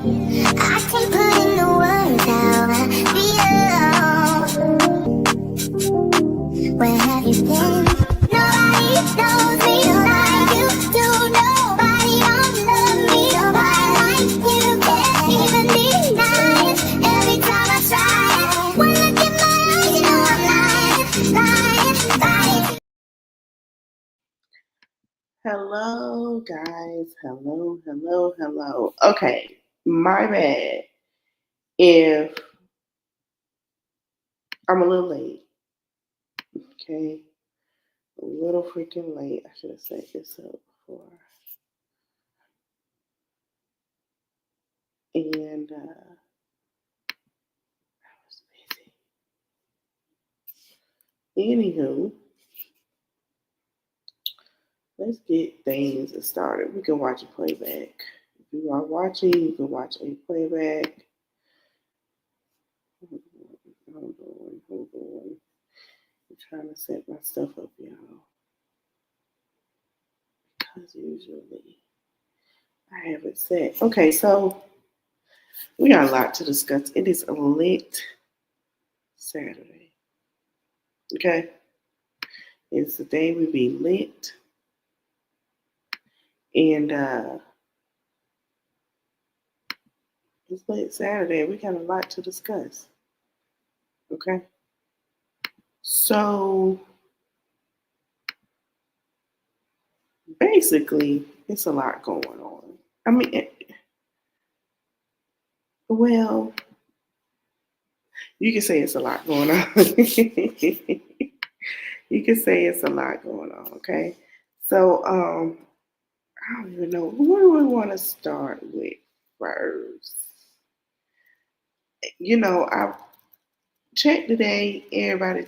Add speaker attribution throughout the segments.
Speaker 1: I can't put in the words how I feel. Where have you been? Nobody knows me like you do. Nobody don't love me quite like you can. Even deny it every time I try. When I look in my eyes, you know I'm lying.
Speaker 2: Hello, guys. Hello. Okay, my bad if I'm a little late. Okay, a little freaking late. I should have set this up before. And I was busy. Anywho, let's get things started. We can watch a playback. If you are watching, you can watch a playback. Hold on. I'm trying to set my stuff up, y'all. Because usually I have it set. Okay, so we got a lot to discuss. It is a lit Saturday. Okay? It's the day we be lit. And it's lit Saturday. We got a lot to discuss. Okay? So basically, it's a lot going on. I mean, well, you can say it's a lot going on. You can say it's a lot going on, okay? So, I don't even know. Where do we want to start with first? You know, I checked today, everybody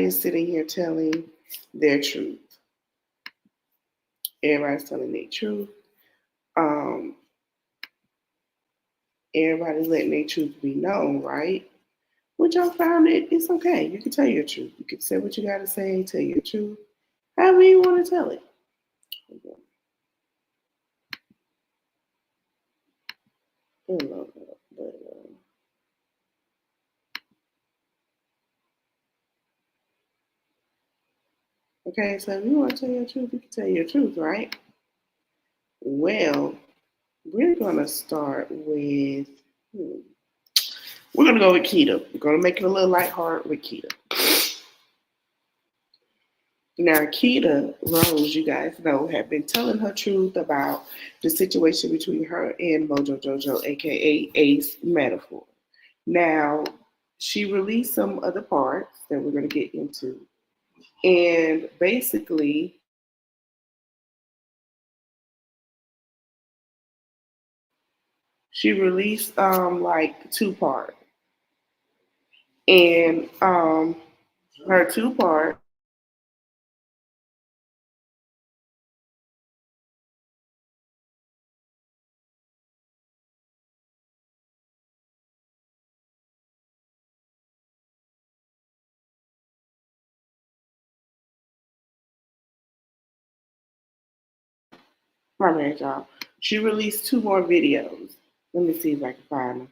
Speaker 2: is sitting here telling their truth. Everybody's telling their truth. Um, Everybody's letting their truth be known, right? Which I found it's okay. You can tell your truth. You can say what you gotta say, tell your truth. However you want to tell it. Okay, so if you want to tell your truth, you can tell your truth, right? Well, we're gonna start with. We're gonna go with Keita. We're gonna make it a little lighthearted with Keita. Now, Keita Rose, you guys know, had been telling her truth about the situation between her and Mojo Jojo, aka Ace Metaphor. Now, she released some other parts that we're gonna get into, and basically, she released like two part, and her two part. My bad, y'all. She released two more videos. Let me see if I can find them.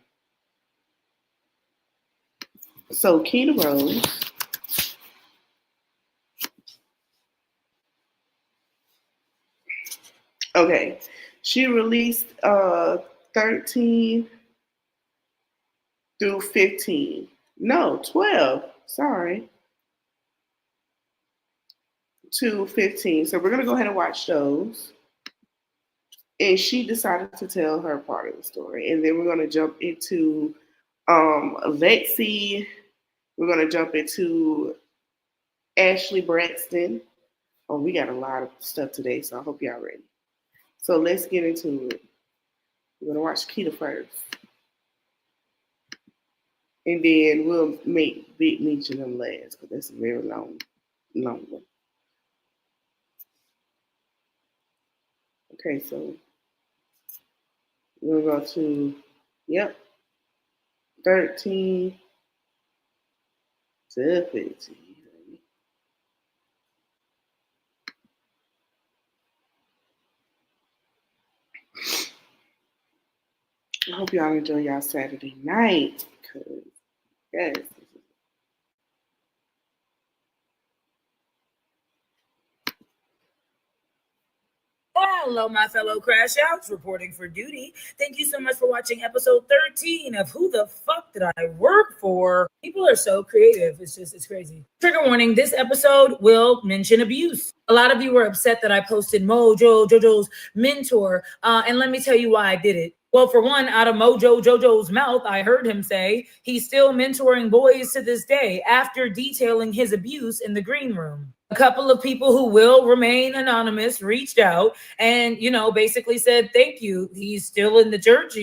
Speaker 2: So Keita Rose. Okay. She released 13 through 15. No, 12. Sorry. To 15. So we're gonna go ahead and watch those. And she decided to tell her part of the story. And then we're gonna jump into Lexi. We're gonna jump into Ashelee Braxton. Oh, we got a lot of stuff today, so I hope y'all ready. So let's get into it. We're gonna watch Keita first, and then we'll make Big Meech and them last because that's a very long one. Okay, so we're gonna go to 13 to 15. I hope y'all enjoy y'all Saturday night. Cause yes.
Speaker 3: Hello, my fellow crash outs, reporting for duty. Thank you so much for watching episode 13 of Who the Fuck Did I Work For? People are so creative. It's crazy. Trigger warning, this episode will mention abuse. A lot of you were upset that I posted Jojo's mentor. And let me tell you why I did it. Well, for one, out of Jojo's mouth, I heard him say he's still mentoring boys to this day after detailing his abuse in the green room. A couple of people who will remain anonymous reached out and, basically said, thank you. He's still in the church.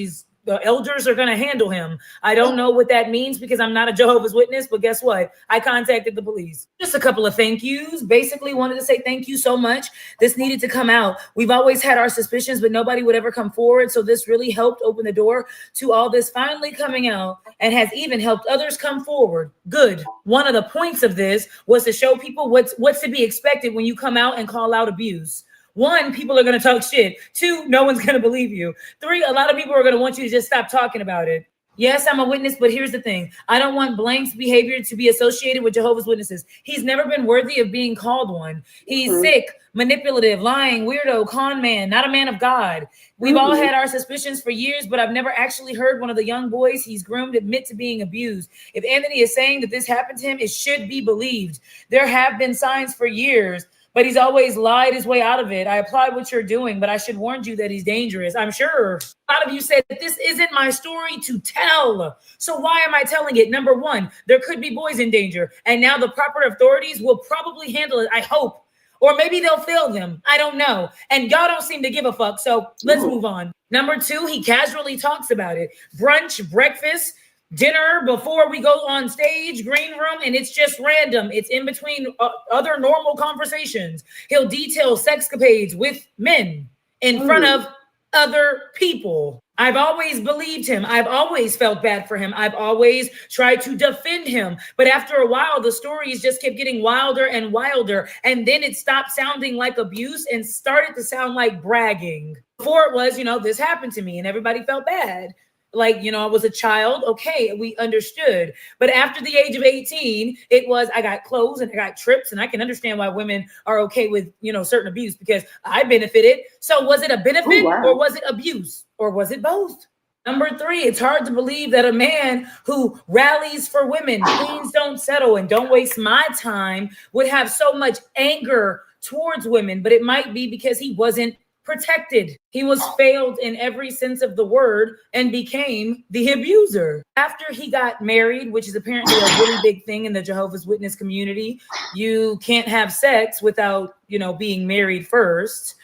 Speaker 3: The elders are going to handle him. I don't know what that means because I'm not a Jehovah's Witness, but guess what? I contacted the police. Just a couple of thank yous. Basically wanted to say thank you so much. This needed to come out. We've always had our suspicions, but nobody would ever come forward. So this really helped open the door to all this finally coming out and has even helped others come forward. Good. One of the points of this was to show people what's to be expected when you come out and call out abuse. One, people are going to talk shit. Two, no one's going to believe you. Three, a lot of people are going to want you to just stop talking about it. Yes, I'm a witness, but here's the thing. I don't want Blank's behavior to be associated with Jehovah's Witnesses. He's never been worthy of being called one. He's sick, manipulative, lying, weirdo, con man, not a man of God. We've all had our suspicions for years, but I've never actually heard one of the young boys he's groomed admit to being abused. If Anthony is saying that this happened to him, it should be believed. There have been signs for years, but he's always lied his way out of it. I applaud what you're doing, but I should warn you that he's dangerous. I'm sure a lot of you said this isn't my story to tell. So why am I telling it? Number one, there could be boys in danger, and now the proper authorities will probably handle it, I hope. Or maybe they'll fail them. I don't know. And y'all don't seem to give a fuck, so let's move on. Number two, he casually talks about it. Brunch, breakfast, dinner before we go on stage, green room, and it's just random. It's in between other normal conversations. He'll detail sexcapades with men in front of other people. I've always believed him. I've always felt bad for him. I've always tried to defend him. But after a while, the stories just kept getting wilder and wilder. And then it stopped sounding like abuse and started to sound like bragging. Before it was, this happened to me and everybody felt bad. Like, I was a child. Okay, we understood. But after the age of 18, it was, I got clothes and I got trips, and I can understand why women are okay with, certain abuse because I benefited. So was it a benefit or was it abuse or was it both? Number three, it's hard to believe that a man who rallies for women, queens don't settle and don't waste my time, would have so much anger towards women, but it might be because he wasn't protected. He was failed in every sense of the word and became the abuser. After he got married, which is apparently a really big thing in the Jehovah's Witness community, you can't have sex without, being married first.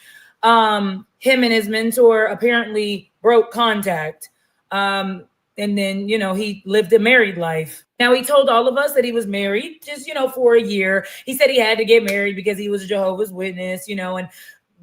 Speaker 3: Him and his mentor apparently broke contact. And then, he lived a married life. Now, he told all of us that he was married just, for a year. He said he had to get married because he was a Jehovah's Witness, and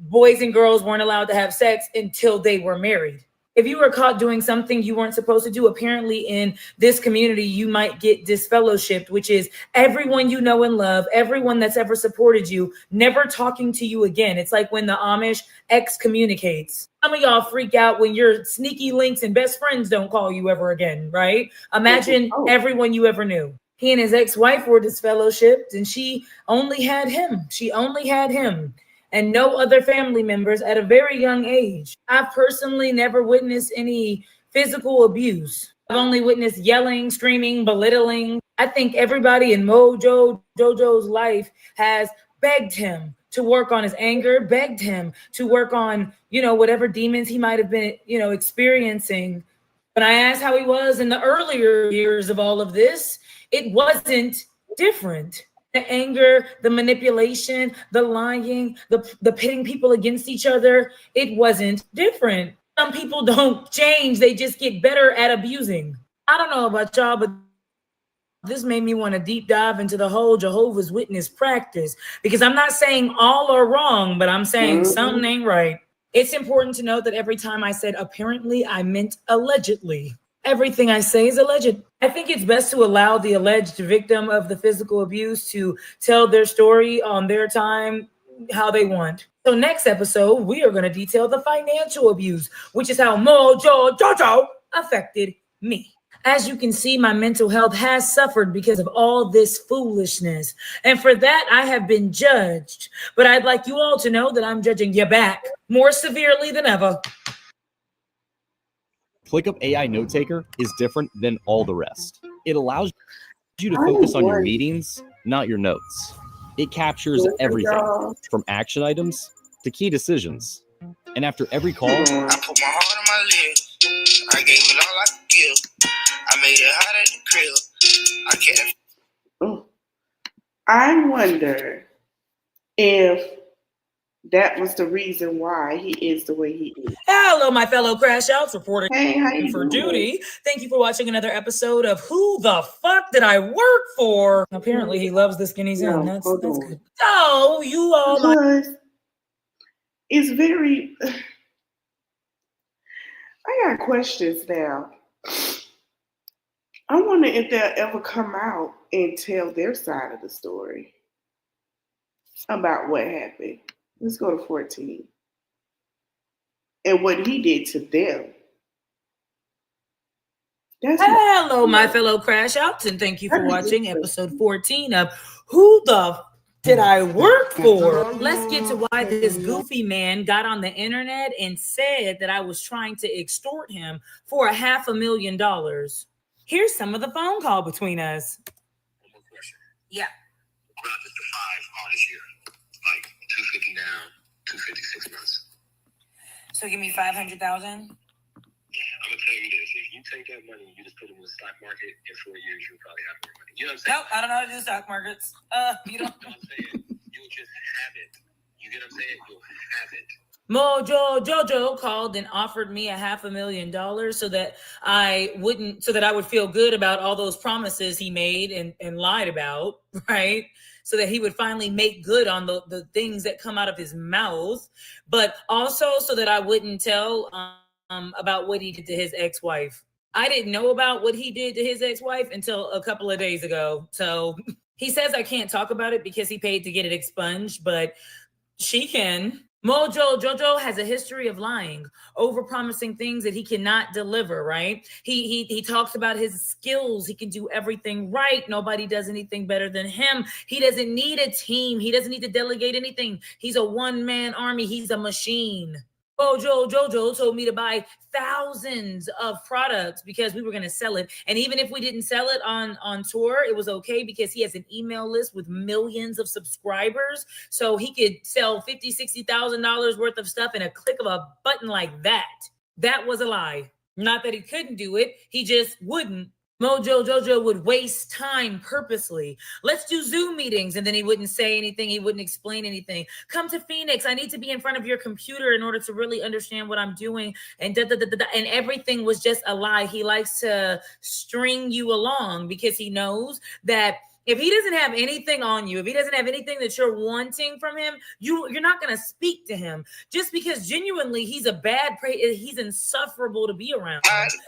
Speaker 3: boys and girls weren't allowed to have sex until they were married. If you were caught doing something you weren't supposed to do, apparently in this community, you might get disfellowshipped, which is everyone you know and love, everyone that's ever supported you, never talking to you again. It's like when the Amish excommunicates. Some of y'all freak out when your sneaky links and best friends don't call you ever again, right? Imagine everyone you ever knew. He and his ex-wife were disfellowshipped, and she only had him. And no other family members at a very young age. I've personally never witnessed any physical abuse. I've only witnessed yelling, screaming, belittling. I think everybody in Jojo's life has begged him to work on his anger, begged him to work on, whatever demons he might have been, experiencing. When I asked how he was in the earlier years of all of this, it wasn't different. The anger, the manipulation, the lying, the pitting people against each other, it wasn't different. Some people don't change. They just get better at abusing. I don't know about y'all, but this made me want to deep dive into the whole Jehovah's Witness practice because I'm not saying all are wrong, but I'm saying something ain't right. It's important to note that every time I said apparently, I meant allegedly. Everything I say is alleged. I think it's best to allow the alleged victim of the physical abuse to tell their story on their time, how they want. So next episode, we are going to detail the financial abuse, which is how Jojo affected me. As you can see, my mental health has suffered because of all this foolishness. And for that, I have been judged. But I'd like you all to know that I'm judging you back more severely than ever.
Speaker 4: ClickUp AI Note Taker is different than all the rest. It allows you to focus on your meetings, not your notes. It captures everything from action items to key decisions. And after every call,
Speaker 5: I put my heart on my live. I gave it all I could give. I made it hot at the crib. I can't.
Speaker 2: I wonder if that was the reason why he is the way he is.
Speaker 3: Hello, my fellow crash outs, reporting
Speaker 2: Hey,
Speaker 3: for duty. Thank you for watching another episode of Who the Fuck Did I Work For? Apparently, he loves the skinny zone. That's good. Oh, you all
Speaker 2: because it's very. I got questions now. I wonder if they'll ever come out and tell their side of the story about what happened. Let's go to 14. And what he did to them.
Speaker 3: Hello, my fellow crash outs, and thank you for watching episode 14 of Who the Did I Work For? Let's get to why this goofy man got on the internet and said that I was trying to extort him for $500,000. Here's some of the phone call between us.
Speaker 5: One more question.
Speaker 3: Yeah.
Speaker 5: About just the 5 all this year. Like 250 now, 256 months.
Speaker 3: So give me $500,000.
Speaker 5: I'm gonna tell you this: if you take that money and you just put it in the stock market, in 4 years you'll probably have more money. You know what I'm saying?
Speaker 3: Nope, I don't know how to do stock markets. You don't.
Speaker 5: You know what I'm saying? You'll just have it. You get what I'm saying? You'll have it.
Speaker 3: Mojo Jojo called and offered me $500,000 so that I would feel good about all those promises he made and lied about, right? So that he would finally make good on the things that come out of his mouth, but also so that I wouldn't tell about what he did to his ex-wife. I didn't know about what he did to his ex-wife until a couple of days ago. So he says I can't talk about it because he paid to get it expunged, but she can. Mojo Jojo has a history of lying, overpromising things that he cannot deliver, right? He talks about his skills. He can do everything right. Nobody does anything better than him. He doesn't need a team. He doesn't need to delegate anything. He's a one-man army. He's a machine. Mojo Jojo told me to buy thousands of products because we were going to sell it. And even if we didn't sell it on tour, it was okay because he has an email list with millions of subscribers. So he could sell $50,000, $60,000 worth of stuff in a click of a button like that. That was a lie. Not that he couldn't do it. He just wouldn't. Mojo Jojo would waste time purposely. Let's do Zoom meetings. And then he wouldn't say anything. He wouldn't explain anything. Come to Phoenix. I need to be in front of your computer in order to really understand what I'm doing. And and everything was just a lie. He likes to string you along because he knows that if he doesn't have anything on you, if he doesn't have anything that you're wanting from him, you're not going to speak to him just because genuinely he's he's insufferable to be around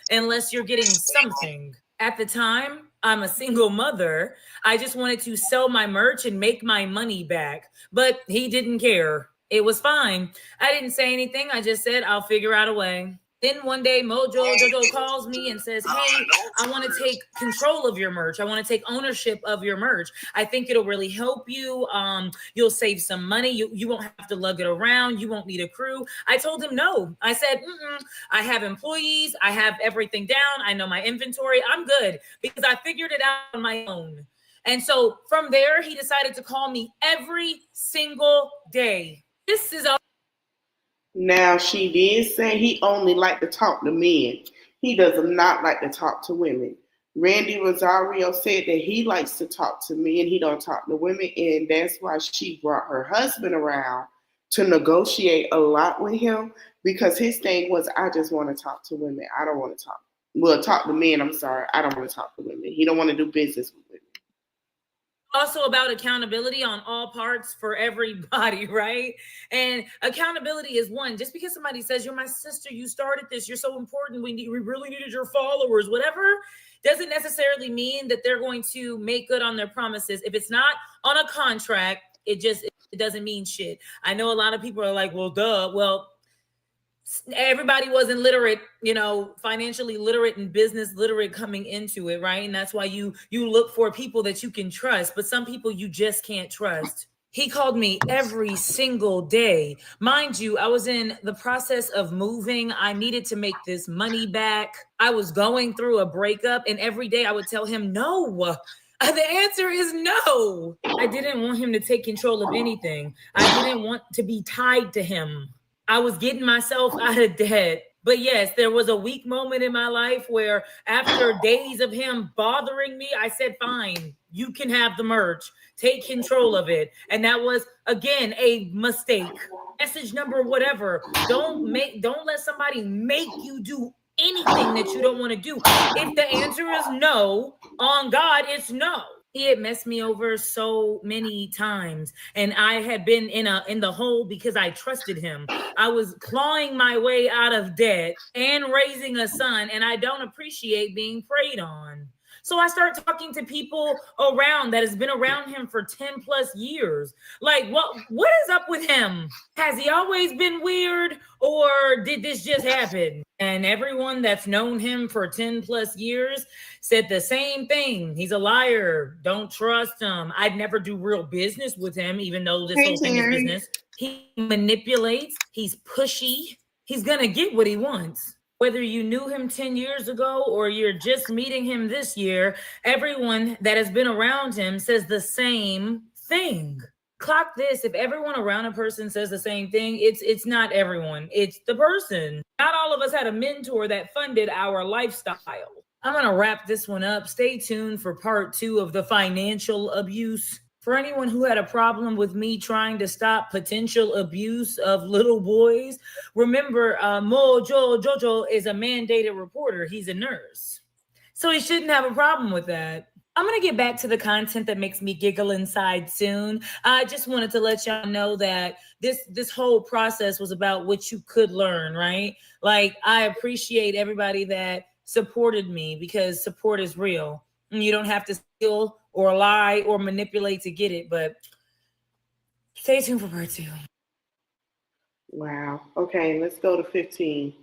Speaker 3: unless you're getting something. At the time, I'm a single mother. I just wanted to sell my merch and make my money back, but he didn't care. It was fine. I didn't say anything. I just said, I'll figure out a way. Then one day, Mojo Jojo calls me and says, hey, I want to take control of your merch. I want to take ownership of your merch. I think it'll really help you. You'll save some money. You won't have to lug it around. You won't need a crew. I told him no. I said, I have employees. I have everything down. I know my inventory. I'm good because I figured it out on my own. And so from there, he decided to call me every single day. This is all.
Speaker 2: Now, she did say he only liked to talk to men. He does not like to talk to women. Randy Rosario said that he likes to talk to men. He don't talk to women. And that's why she brought her husband around to negotiate a lot with him because his thing was, I just want to talk to women. I don't want to talk to men. I'm sorry. I don't want to talk to women. He don't want to do business with women.
Speaker 3: Also about accountability on all parts for everybody, right? And accountability is one. Just because somebody says, you're my sister, you started this, you're so important, we really needed your followers, whatever, doesn't necessarily mean that they're going to make good on their promises. If it's not on a contract, it doesn't mean shit. I know a lot of people are like, well, duh. Well, everybody wasn't literate, financially literate and business literate coming into it, right? And that's why you look for people that you can trust, but some people you just can't trust. He called me every single day. Mind you, I was in the process of moving. I needed to make this money back. I was going through a breakup, and every day I would tell him no. The answer is no. I didn't want him to take control of anything. I didn't want to be tied to him. I was getting myself out of debt. But yes, there was a weak moment in my life where after days of him bothering me, I said, fine, you can have the merch. Take control of it. And that was, again, a mistake. Message number whatever. Don't let somebody make you do anything that you don't want to do. If the answer is no, on God, it's no. He had messed me over so many times, and I had been in the hole because I trusted him. I was clawing my way out of debt and raising a son, and I don't appreciate being preyed on. So I start talking to people around that has been around him for 10 plus years. Like, what is up with him? Has he always been weird, or did this just happen? And everyone that's known him for 10 plus years said the same thing. He's a liar. Don't trust him. I'd never do real business with him, even though this whole thing is business. He manipulates. He's pushy. He's going to get what he wants. Whether you knew him 10 years ago or you're just meeting him this year, everyone that has been around him says the same thing. Clock this. If everyone around a person says the same thing, it's not everyone. It's the person. Not all of us had a mentor that funded our lifestyle. I'm going to wrap this one up. Stay tuned for part 2 of the financial abuse. For anyone who had a problem with me trying to stop potential abuse of little boys, remember Mojo Jojo is a mandated reporter. He's a nurse. So he shouldn't have a problem with that. I'm going to get back to the content that makes me giggle inside soon. I just wanted to let y'all know that this whole process was about what you could learn, right? Like, I appreciate everybody that supported me, because support is real. And you don't have to steal or lie or manipulate to get it, but stay tuned for part 2.
Speaker 2: Wow. Okay, let's go to 15.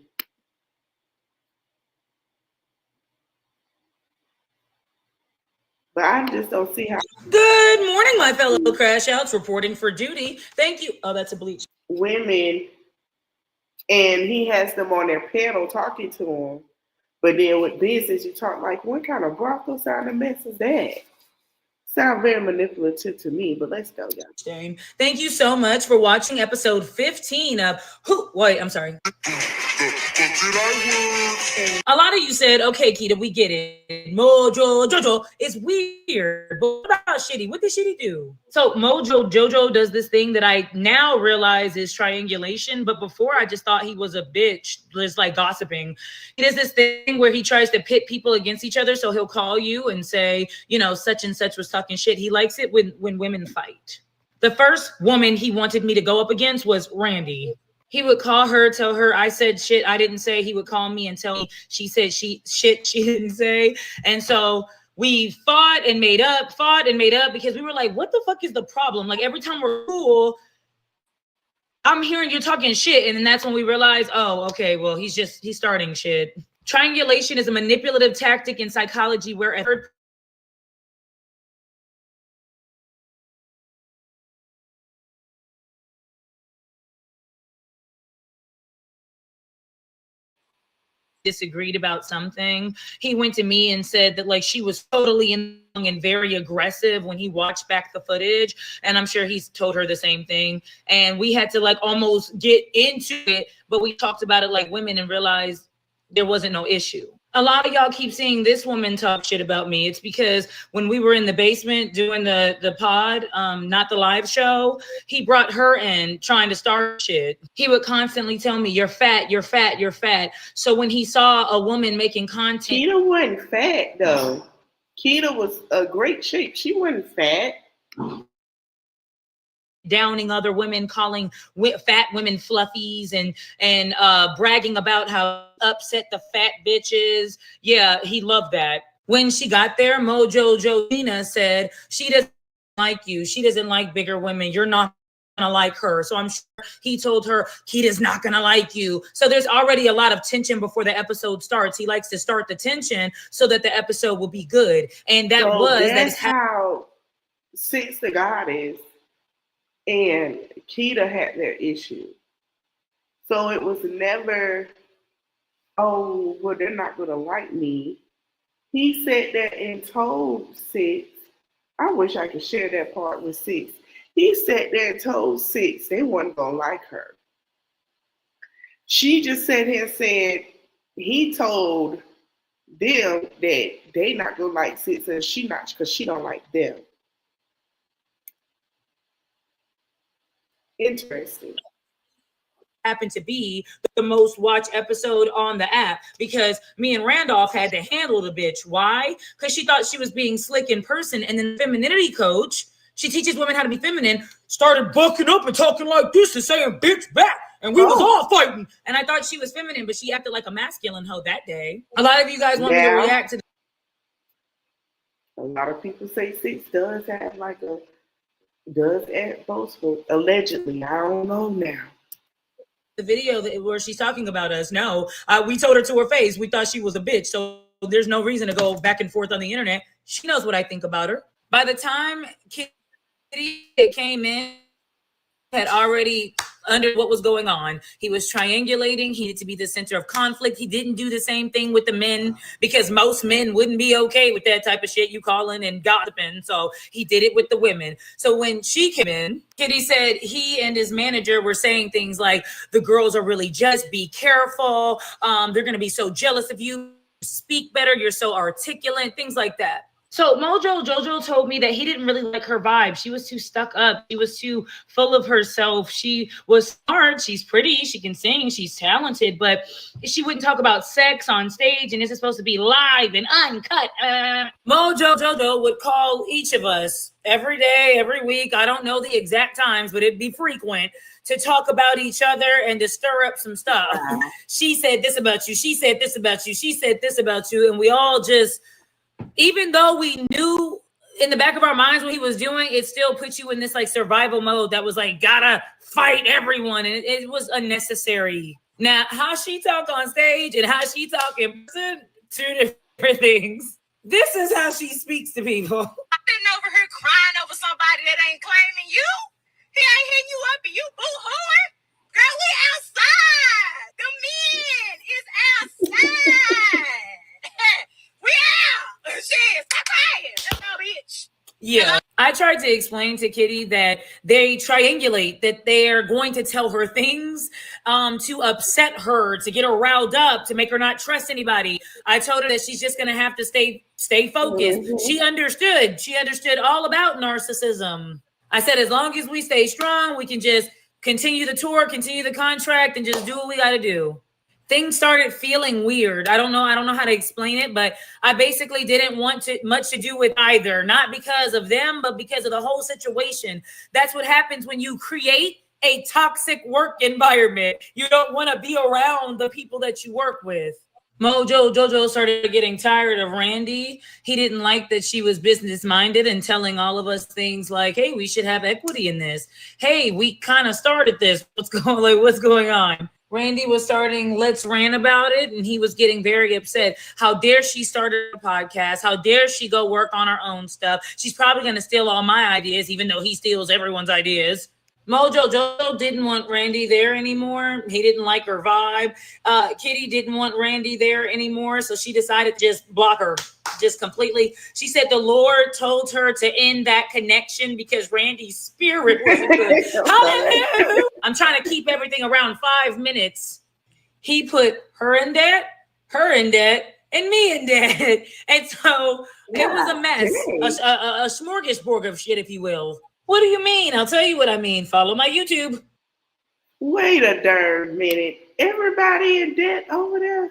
Speaker 2: But I just don't see how
Speaker 3: Good morning, my fellow crash outs, reporting for duty. Thank you. Oh, that's a bleach.
Speaker 2: women, and he has them on their panel talking to them. But then with business, you talk like, what kind of brothel sound of mess is that? Sound very manipulative to me, but let's go, y'all.
Speaker 3: Thank you so much for watching episode 15 of I'm sorry. A lot of you said, okay, Keita, we get it. Mojo Jojo is weird. But what about Shitty? What did Shitty do? So Mojo Jojo does this thing that I now realize is triangulation. But before, I just thought he was a bitch, just like gossiping. He does this thing where he tries to pit people against each other. So he'll call you and say, such and such was talking shit. He likes it when women fight. The first woman he wanted me to go up against was Randy. He would call her, tell her I said shit I didn't say. He would call me and tell me she said shit she didn't say. And so we fought and made up because we were like, what the fuck is the problem? Like, every time we're cool, I'm hearing you talking shit. And then that's when we realized, oh, okay, well, he's starting shit. Triangulation is a manipulative tactic in psychology where a third disagreed about something. He went to me and said that, like, she was totally and very aggressive when he watched back the footage, and I'm sure he's told her the same thing. And we had to like almost get into it, but we talked about it like women and realized there wasn't no issue. A lot of y'all keep seeing this woman talk shit about me. It's because when we were in the basement doing the pod, not the live show, he brought her in trying to start shit. He would constantly tell me, you're fat, you're fat, you're fat. So when he saw a woman making content.
Speaker 2: Keita wasn't fat, though. Keita was a great shape. She wasn't fat.
Speaker 3: Downing other women, calling fat women fluffies, and bragging about how upset the fat bitches. Yeah, he loved that. When she got there, Mojo Josina said she doesn't like you. She doesn't like bigger women. You're not gonna like her. So I'm sure he told her Keita's not gonna like you. So there's already a lot of tension before the episode starts. He likes to start the tension so that the episode will be good. And
Speaker 2: that's how Six the Goddess and Keita had their issue. So it was never, oh, well, they're not gonna like me. He said that and told Six. I wish I could share that part with Six. He sat there and told Six they weren't gonna like her. She just sat here and said he told them that they not gonna like Six and she not because she don't like them. Interesting.
Speaker 3: Happened to be the most watched episode on the app because me and Randolph had to handle the bitch. Why? Because she thought she was being slick in person, and then the femininity coach, she teaches women how to be feminine, started bucking up and talking like this and saying bitch back, and we was all fighting. And I thought she was feminine, but she acted like a masculine hoe that day. A lot of you guys want me to react to
Speaker 2: a lot of people say Six does have like does act boastful, allegedly. I don't know now.
Speaker 3: the video where she's talking about us. No, we told her to her face. We thought she was a bitch. So there's no reason to go back and forth on the internet. She knows what I think about her. By the time Kitty came in, had already under what was going on. He was triangulating. He needed to be the center of conflict. He didn't do the same thing with the men because most men wouldn't be okay with that type of shit you calling and gossiping. So he did it with the women. So when she came in, Kitty said he and his manager were saying things like, the girls are really just be careful. They're going to be so jealous of you. Speak better. You're so articulate. Things like that. So Mojo Jojo told me that he didn't really like her vibe. She was too stuck up. She was too full of herself. She was smart. She's pretty. She can sing. She's talented. But she wouldn't talk about sex on stage. And this is supposed to be live and uncut. Mojo Jojo would call each of us every day, every week. I don't know the exact times, but it'd be frequent to talk about each other and to stir up some stuff. She said this about you. She said this about you. She said this about you. And we all just... even though we knew in the back of our minds what he was doing, it still put you in this like survival mode that was like, gotta fight everyone. And it was unnecessary. Now, how she talk on stage and how she talk in person, two different things. This is how she speaks to people.
Speaker 6: I'm sitting over here crying over somebody that ain't claiming you. He ain't hitting you up and you boo-hooing. Girl, we outside. The men is outside. We out. Shit, stop crying. That's no bitch.
Speaker 3: Yeah. I tried to explain to Kitty that they triangulate, that they're going to tell her things to upset her, to get her riled up, to make her not trust anybody. I told her that she's just going to have to stay focused. Mm-hmm. She understood. She understood all about narcissism. I said, as long as we stay strong, we can just continue the tour, continue the contract, and just do what we got to do. Things started feeling weird. I don't know how to explain it, but I basically didn't want much to do with either. Not because of them, but because of the whole situation. That's what happens when you create a toxic work environment. You don't want to be around the people that you work with. Mojo Jojo started getting tired of Randy. He didn't like that she was business minded and telling all of us things like, hey, we should have equity in this. Hey, we kind of started this. What's going on? Randy was starting Let's Rant about it, and he was getting very upset. How dare she start a podcast? How dare she go work on her own stuff? She's probably going to steal all my ideas, even though he steals everyone's ideas. Mojo Jojo didn't want Randy there anymore. He didn't like her vibe. Kitty didn't want Randy there anymore, so she decided to just block her, just completely. She said the Lord told her to end that connection because Randy's spirit wasn't good. Hallelujah. I'm trying to keep everything around 5 minutes. He put her in debt, and me in debt. And so it was a mess, a smorgasbord of shit, if you will. What do you mean? I'll tell you what I mean. Follow my YouTube.
Speaker 2: Wait a darn minute. Everybody in debt over there?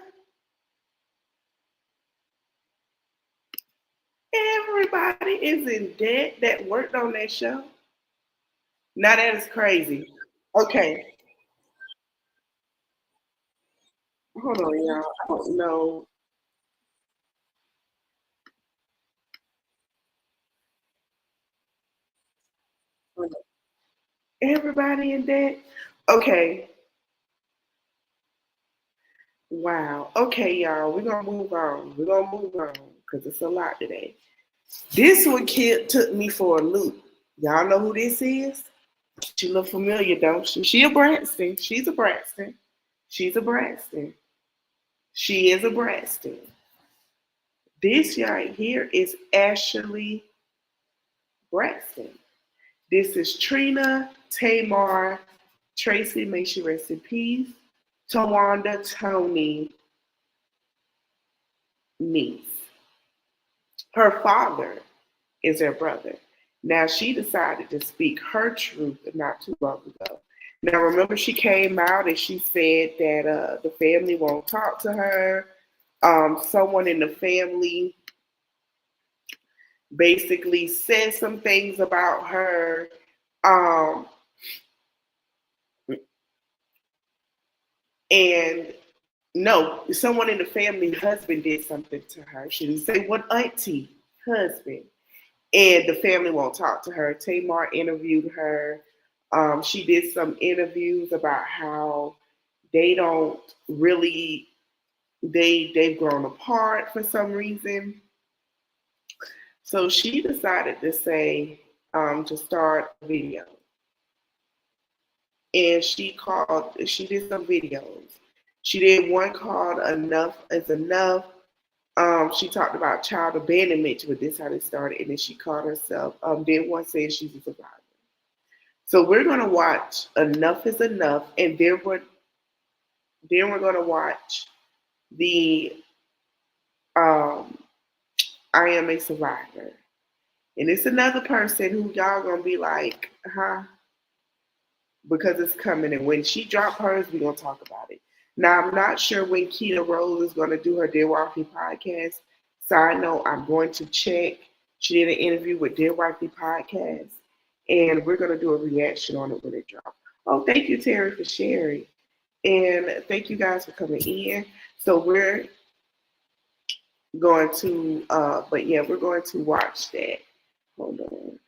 Speaker 2: Everybody is in debt that worked on that show? Now that is crazy. Okay. Hold on, y'all. I don't know. Everybody in debt. Okay. Wow. Okay, y'all. We're gonna move on. Because it's a lot today. This one kid took me for a loop. Y'all know who this is? She look familiar, don't she? She a Braxton. She's a Braxton. She's a Braxton. She is a Braxton. This right here is Ashelee Braxton. This is Trina, Tamar, Tracy, may she rest in peace, Tawanda, Tony, niece. Her father is her brother. Now she decided to speak her truth not too long ago. Now remember, she came out and she said that the family won't talk to her. Someone in the family basically said some things about her. And no, someone in the family husband did something to her. She didn't say what auntie, husband. And the family won't talk to her. Tamar interviewed her. She did some interviews about how they don't really, they've grown apart for some reason. So she decided to say, to start a video. And she did some videos. She did one called Enough is Enough. She talked about child abandonment, but this is how it started. And then she called herself, did one saying she's a survivor. So we're gonna watch Enough is Enough, and then we're gonna watch the I Am a Survivor. And it's another person who y'all gonna be like, huh? Because it's coming. And when she dropped hers, we're gonna talk about it. Now I'm not sure when Keita Rose is gonna do her Dear Wifey podcast. Side note, I'm going to check. She did an interview with Dear Wifey podcast, and we're gonna do a reaction on it when it drops. Oh, thank you, Terry, for sharing. And thank you guys for coming in. So we're going to we're going to watch that. Hold on.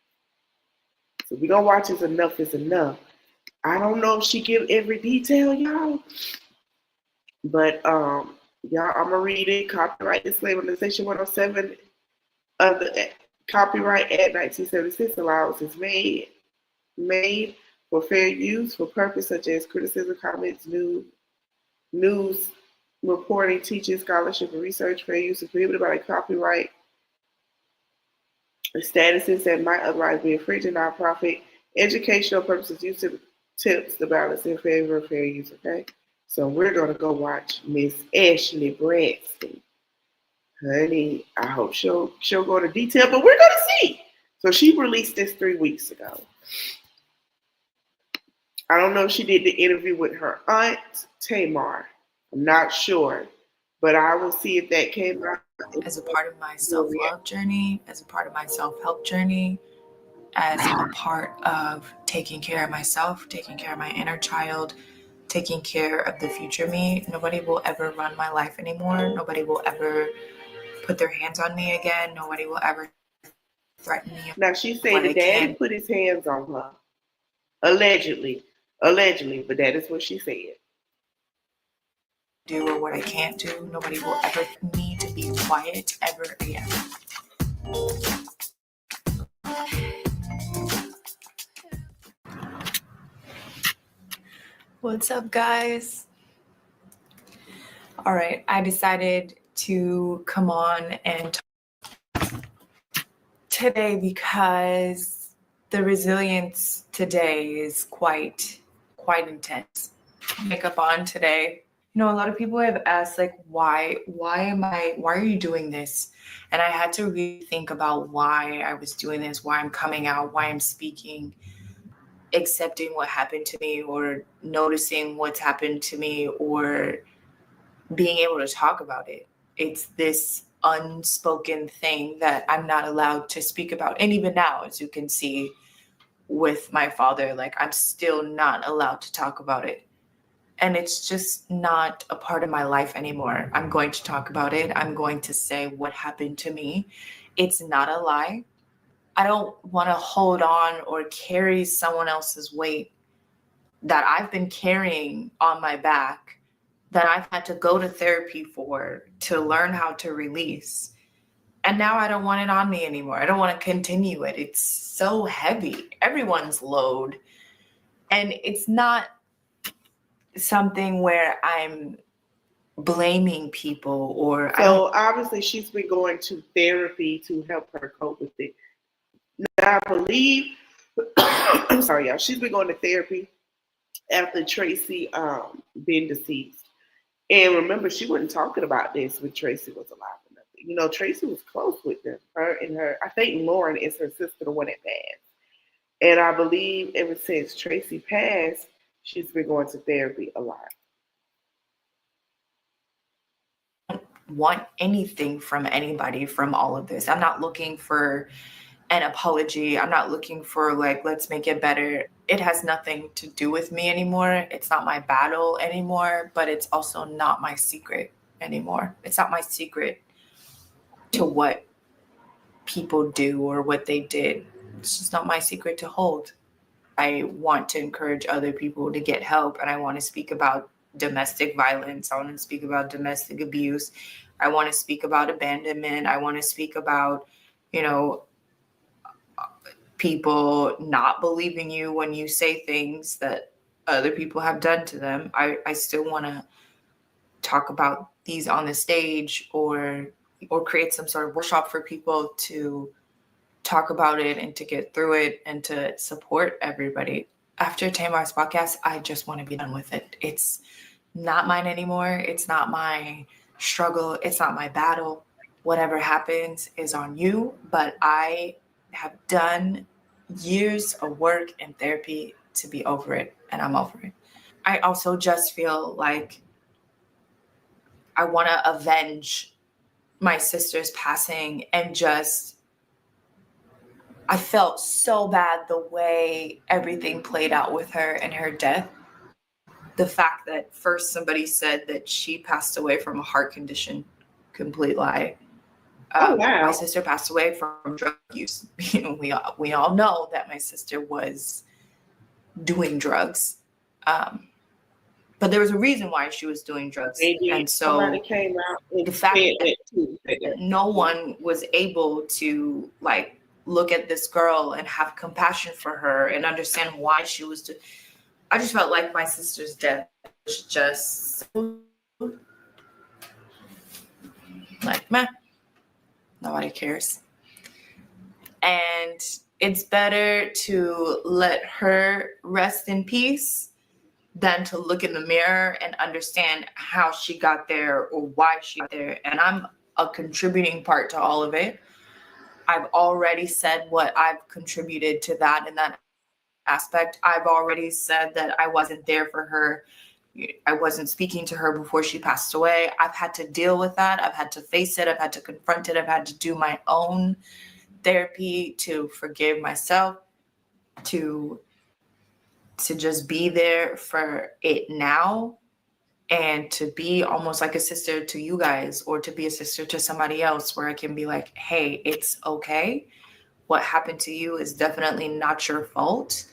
Speaker 2: So we're gonna watch Enough is Enough. I don't know if she give every detail, y'all. But y'all, I'm gonna read it. Copyright disclaimer under Section 107 of the Copyright Act 1976 allows is made for fair use for purpose such as criticism, comments, news reporting, teaching, scholarship, and research. Fair use is prohibited by the copyright statuses that might otherwise be infringing nonprofit educational purposes. Use tips the balance in favor of fair use. Okay. So we're going to go watch Miss Ashelee Braxton. Honey, I hope she'll go into detail, but we're going to see. So she released this 3 weeks ago. I don't know if she did the interview with her aunt, Tamar. I'm not sure, but I will see if that came out.
Speaker 7: As a part of my self-love journey, as a part of my self-help journey, as a part of taking care of myself, taking care of my inner child, taking care of the future me. Nobody will ever run my life anymore. Nobody will ever put their hands on me again. Nobody will ever threaten me.
Speaker 2: Now she said the daddy put his hands on her. Allegedly, but that is what she said.
Speaker 7: Do or what I can't do. Nobody will ever need to be quiet ever again. What's up, guys? All right, I decided to come on and talk today because the resilience today is quite intense. Makeup on today. You know, a lot of people have asked, like, why are you doing this? And I had to really think about why I was doing this, why I'm coming out, why I'm speaking, accepting what happened to me, or noticing what's happened to me, or being able to talk about it. It's this unspoken thing that I'm not allowed to speak about. And even now, as you can see with my father, like, I'm still not allowed to talk about it. And it's just not a part of my life anymore. I'm going to talk about it. I'm going to say what happened to me. It's not a lie. I don't want to hold on or carry someone else's weight that I've been carrying on my back, that I've had to go to therapy for, to learn how to release. And now I don't want it on me anymore. I don't want to continue it. It's so heavy. Everyone's load. And it's not something where I'm blaming people or
Speaker 2: So obviously she's been going to therapy to help her cope with it. Now I believe, I'm sorry, y'all. She's been going to therapy after Tracy been deceased. And remember, she wasn't talking about this when Tracy was alive or nothing. You know, Tracy was close with them. Her and her, I think Lauren is her sister, the one that passed. And I believe ever since Tracy passed, she's been going to therapy a lot.
Speaker 7: want anything from anybody from all of this. I'm not looking for an apology. I'm not looking for like, let's make it better. It has nothing to do with me anymore. It's not my battle anymore, but it's also not my secret anymore. It's not my secret to what people do or what they did. It's just not my secret to hold. I want to encourage other people to get help, and I want to speak about domestic violence. I want to speak about domestic abuse. I want to speak about abandonment. I want to speak about, you know, people not believing you when you say things that other people have done to them. I still want to talk about these on the stage or create some sort of workshop for people to talk about it and to get through it and to support everybody. After Tamar's podcast, I just want to be done with it. It's not mine anymore. It's not my struggle. It's not my battle. Whatever happens is on you. But I have done years of work and therapy to be over it, and I'm over it. I also just feel like I want to avenge my sister's passing, and just I felt so bad the way everything played out with her and her death. The fact that first somebody said that she passed away from a heart condition, complete lie.
Speaker 2: Oh, wow.
Speaker 7: My sister passed away from drug use. You know, we all know that my sister was doing drugs. But there was a reason why she was doing drugs.
Speaker 2: Maybe
Speaker 7: and so
Speaker 2: somebody came out and
Speaker 7: the fact
Speaker 2: said
Speaker 7: that
Speaker 2: too.
Speaker 7: no one was able to like look at this girl and have compassion for her and understand why she was I just felt like my sister's death was just like, meh, nobody cares. And it's better to let her rest in peace than to look in the mirror and understand how she got there or why she got there. And I'm a contributing part to all of it. I've already said what I've contributed to that in that aspect. I've already said that I wasn't there for her. I wasn't speaking to her before she passed away. I've had to deal with that. I've had to face it. I've had to confront it. I've had to do my own therapy to forgive myself, to just be there for it now, and to be almost like a sister to you guys, or to be a sister to somebody else, where I can be like, hey, it's okay. What happened to you is definitely not your fault.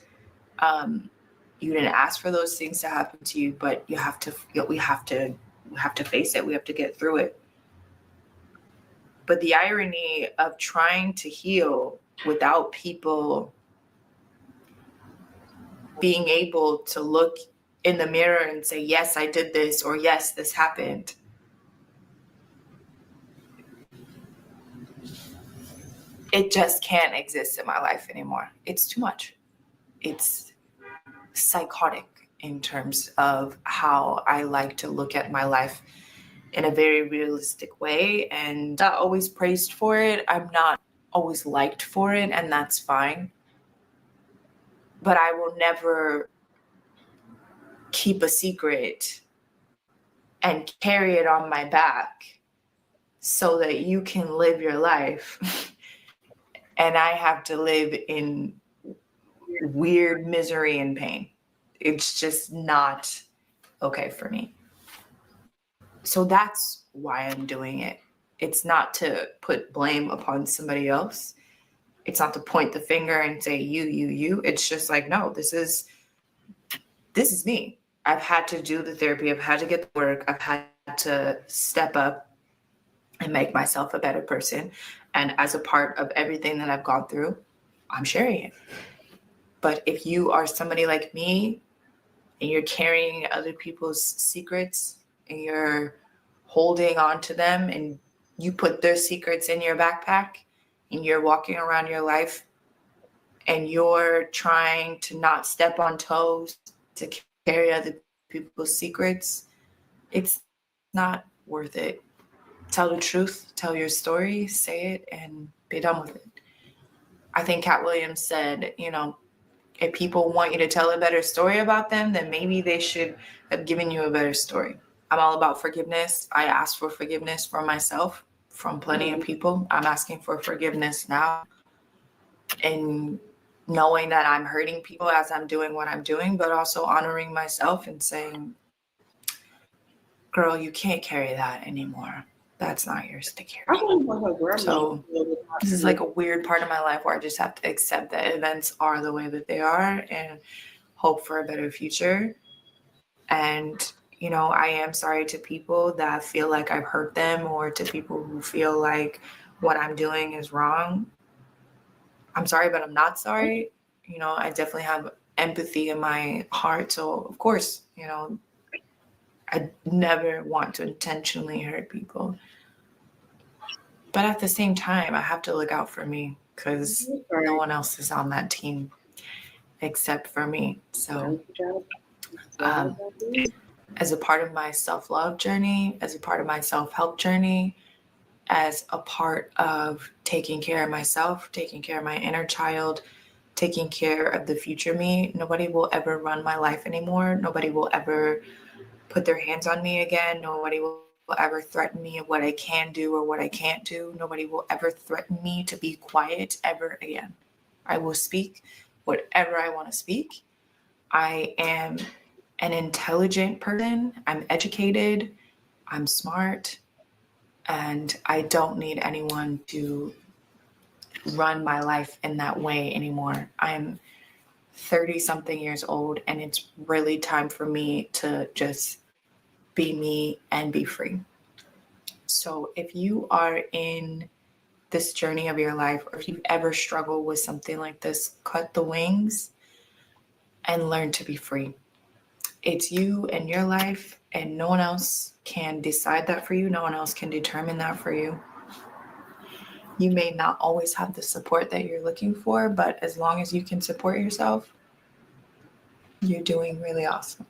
Speaker 7: You didn't ask for those things to happen to you, but we have to face it. We have to get through it. But the irony of trying to heal without people being able to look in the mirror and say, yes, I did this, or yes, this happened. It just can't exist in my life anymore. It's too much. It's psychotic in terms of how I like to look at my life in a very realistic way, and not always praised for it. I'm not always liked for it, and that's fine. But I will never keep a secret and carry it on my back so that you can live your life and I have to live in weird misery and pain. It's just not okay for me. So that's why I'm doing it. It's not to put blame upon somebody else. It's not to point the finger and say you. It's just like, no, this is me. I've had to do the therapy. I've had to get the work. I've had to step up and make myself a better person. And as a part of everything that I've gone through, I'm sharing it. But if you are somebody like me and you're carrying other people's secrets and you're holding on to them and you put their secrets in your backpack and you're walking around your life and you're trying to not step on toes to carry other people's secrets, it's not worth it. Tell the truth, tell your story, say it, and be done with it. I think Cat Williams said, if people want you to tell a better story about them, then maybe they should have given you a better story. I'm all about forgiveness. I asked for forgiveness from myself, from plenty of people. I'm asking for forgiveness now. And knowing that I'm hurting people as I'm doing what I'm doing, but also honoring myself and saying, girl, you can't carry that anymore. That's not yours to carry.
Speaker 2: I wouldn't want her grandma.
Speaker 7: So this is like a weird part of my life where I just have to accept that events are the way that they are and hope for a better future. And, I am sorry to people that feel like I've hurt them or to people who feel like what I'm doing is wrong. I'm sorry, but I'm not sorry. I definitely have empathy in my heart. So, of course, I never want to intentionally hurt people. But at the same time, I have to look out for me because no one else is on that team except for me. So as a part of my self-love journey, as a part of my self-help journey, as a part of taking care of myself, taking care of my inner child, taking care of the future me, nobody will ever run my life anymore. Nobody will ever put their hands on me again. Nobody will ever threaten me of what I can do or what I can't do. Nobody will ever threaten me to be quiet ever again. I will speak whatever I want to speak. I am an intelligent person. I'm educated. I'm smart. And I don't need anyone to run my life in that way anymore. I'm 30-something years old, and it's really time for me to just be me and be free. So if you are in this journey of your life, or if you've ever struggled with something like this, cut the wings and learn to be free. It's you and your life, and no one else can decide that for you. No one else can determine that for you. You may not always have the support that you're looking for, but as long as you can support yourself, you're doing really awesome.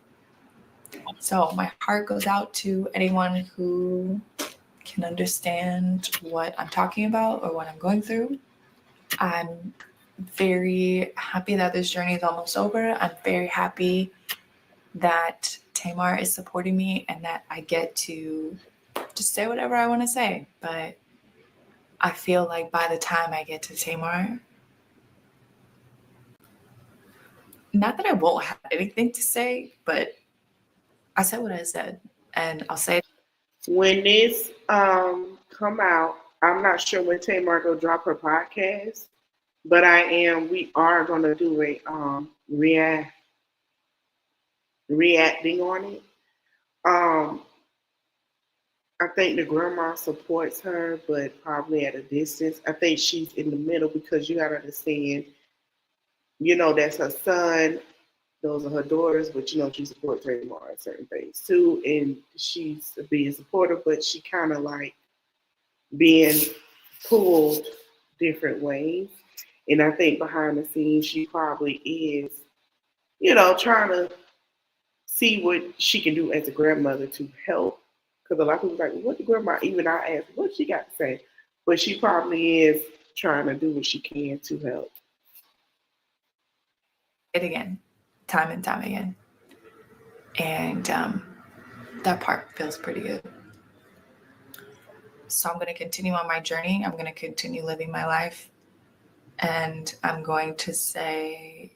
Speaker 7: So my heart goes out to anyone who can understand what I'm talking about or what I'm going through. I'm very happy that this journey is almost over. I'm very happy that Tamar is supporting me and that I get to just say whatever I want to say. But I feel like by the time I get to Tamar, not that I won't have anything to say, but I said what I said, and I'll say it.
Speaker 2: When this come out, I'm not sure when Tamar go drop her podcast, but we are gonna do a reacting on it. I think the grandma supports her, but probably at a distance. I think she's in the middle because you gotta understand, that's her son, those are her daughters, but she supports her more in certain things too, and she's being supportive, but she kind of like being pulled different ways. And I think behind the scenes, she probably is, trying to see what she can do as a grandmother to help. Because a lot of people are like, what the grandma, even I asked, what she got to say? But she probably is trying to do what she can to help.
Speaker 7: It again, time and time again. And that part feels pretty good. So I'm going to continue on my journey. I'm going to continue living my life. And I'm going to say,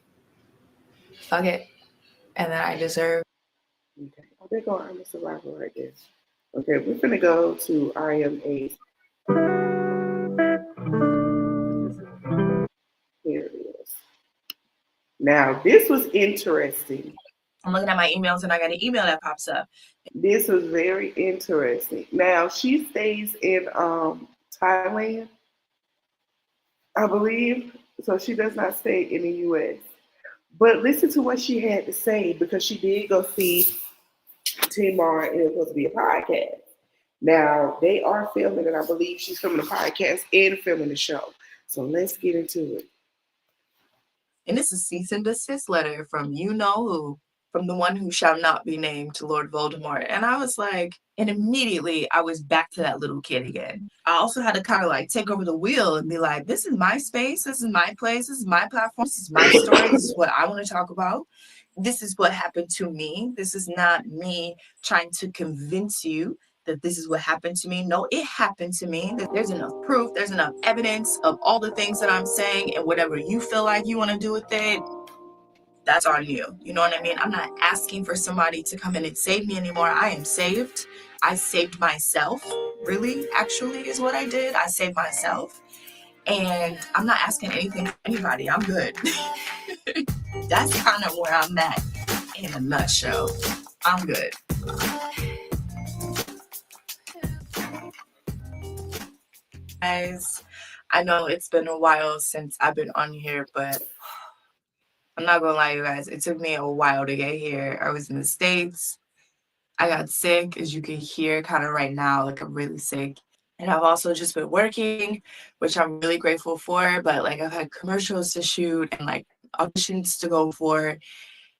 Speaker 7: fuck it. And that I deserve.
Speaker 2: Okay. Oh, they're going, I'm a survivor right there. Okay, we're going to go to I Am a Now, this was interesting.
Speaker 7: I'm looking at my emails and I got an email that pops up.
Speaker 2: This was very interesting. Now, she stays in Thailand, I believe. So she does not stay in the U.S. But listen to what she had to say because she did go see Tamar and it was supposed to be a podcast. Now, they are filming, and I believe she's filming the podcast and filming the show. So let's get into it.
Speaker 7: And it's a cease and desist letter from you know who, from the one who shall not be named, to Lord Voldemort. And I was like, and immediately I was back to that little kid again. I also had to kind of like take over the wheel and be like, this is my space, this is my place, this is my platform, this is my story, this is what I want to talk about. This is what happened to me. This is not me trying to convince you that this is what happened to me. No, it happened to me. There's enough proof, there's enough evidence of all the things that I'm saying, and whatever you feel like you want to do with it, that's on you. You know what I mean? I'm not asking for somebody to come in and save me anymore. I am saved. I saved myself, really, actually, is what I did. I saved myself. And I'm not asking anything from anybody. I'm good. That's kind of where I'm at in a nutshell. I'm good. Guys, I know it's been a while since I've been on here, but I'm not gonna lie, you guys, it took me a while to get here. I was in the States. I got sick, as you can hear kind of right now, like I'm really sick. And I've also just been working, which I'm really grateful for, but like I've had commercials to shoot and like auditions to go for.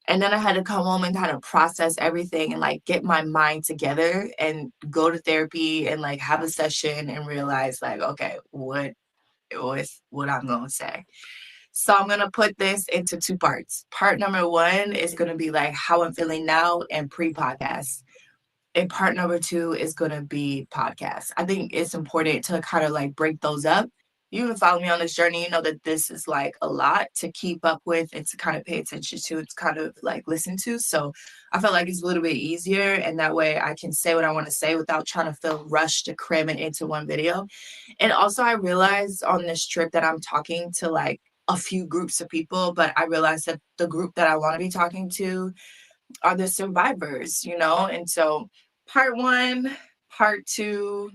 Speaker 7: And then I had to come home and kind of process everything and like get my mind together and go to therapy and like have a session and realize like, okay, what I'm gonna say. So I'm gonna put this into two parts. Part number one is gonna be like how I'm feeling now and pre-podcast. And part number two is gonna be podcast. I think it's important to kind of like break those up. You can follow me on this journey, you know that this is like a lot to keep up with and to kind of pay attention to, it's kind of like listen to. So I felt like it's a little bit easier, and that way I can say what I want to say without trying to feel rushed to cram it into one video. And also I realized on this trip that I'm talking to like a few groups of people, but I realized that the group that I want to be talking to are the survivors, you know? And so part one, part two,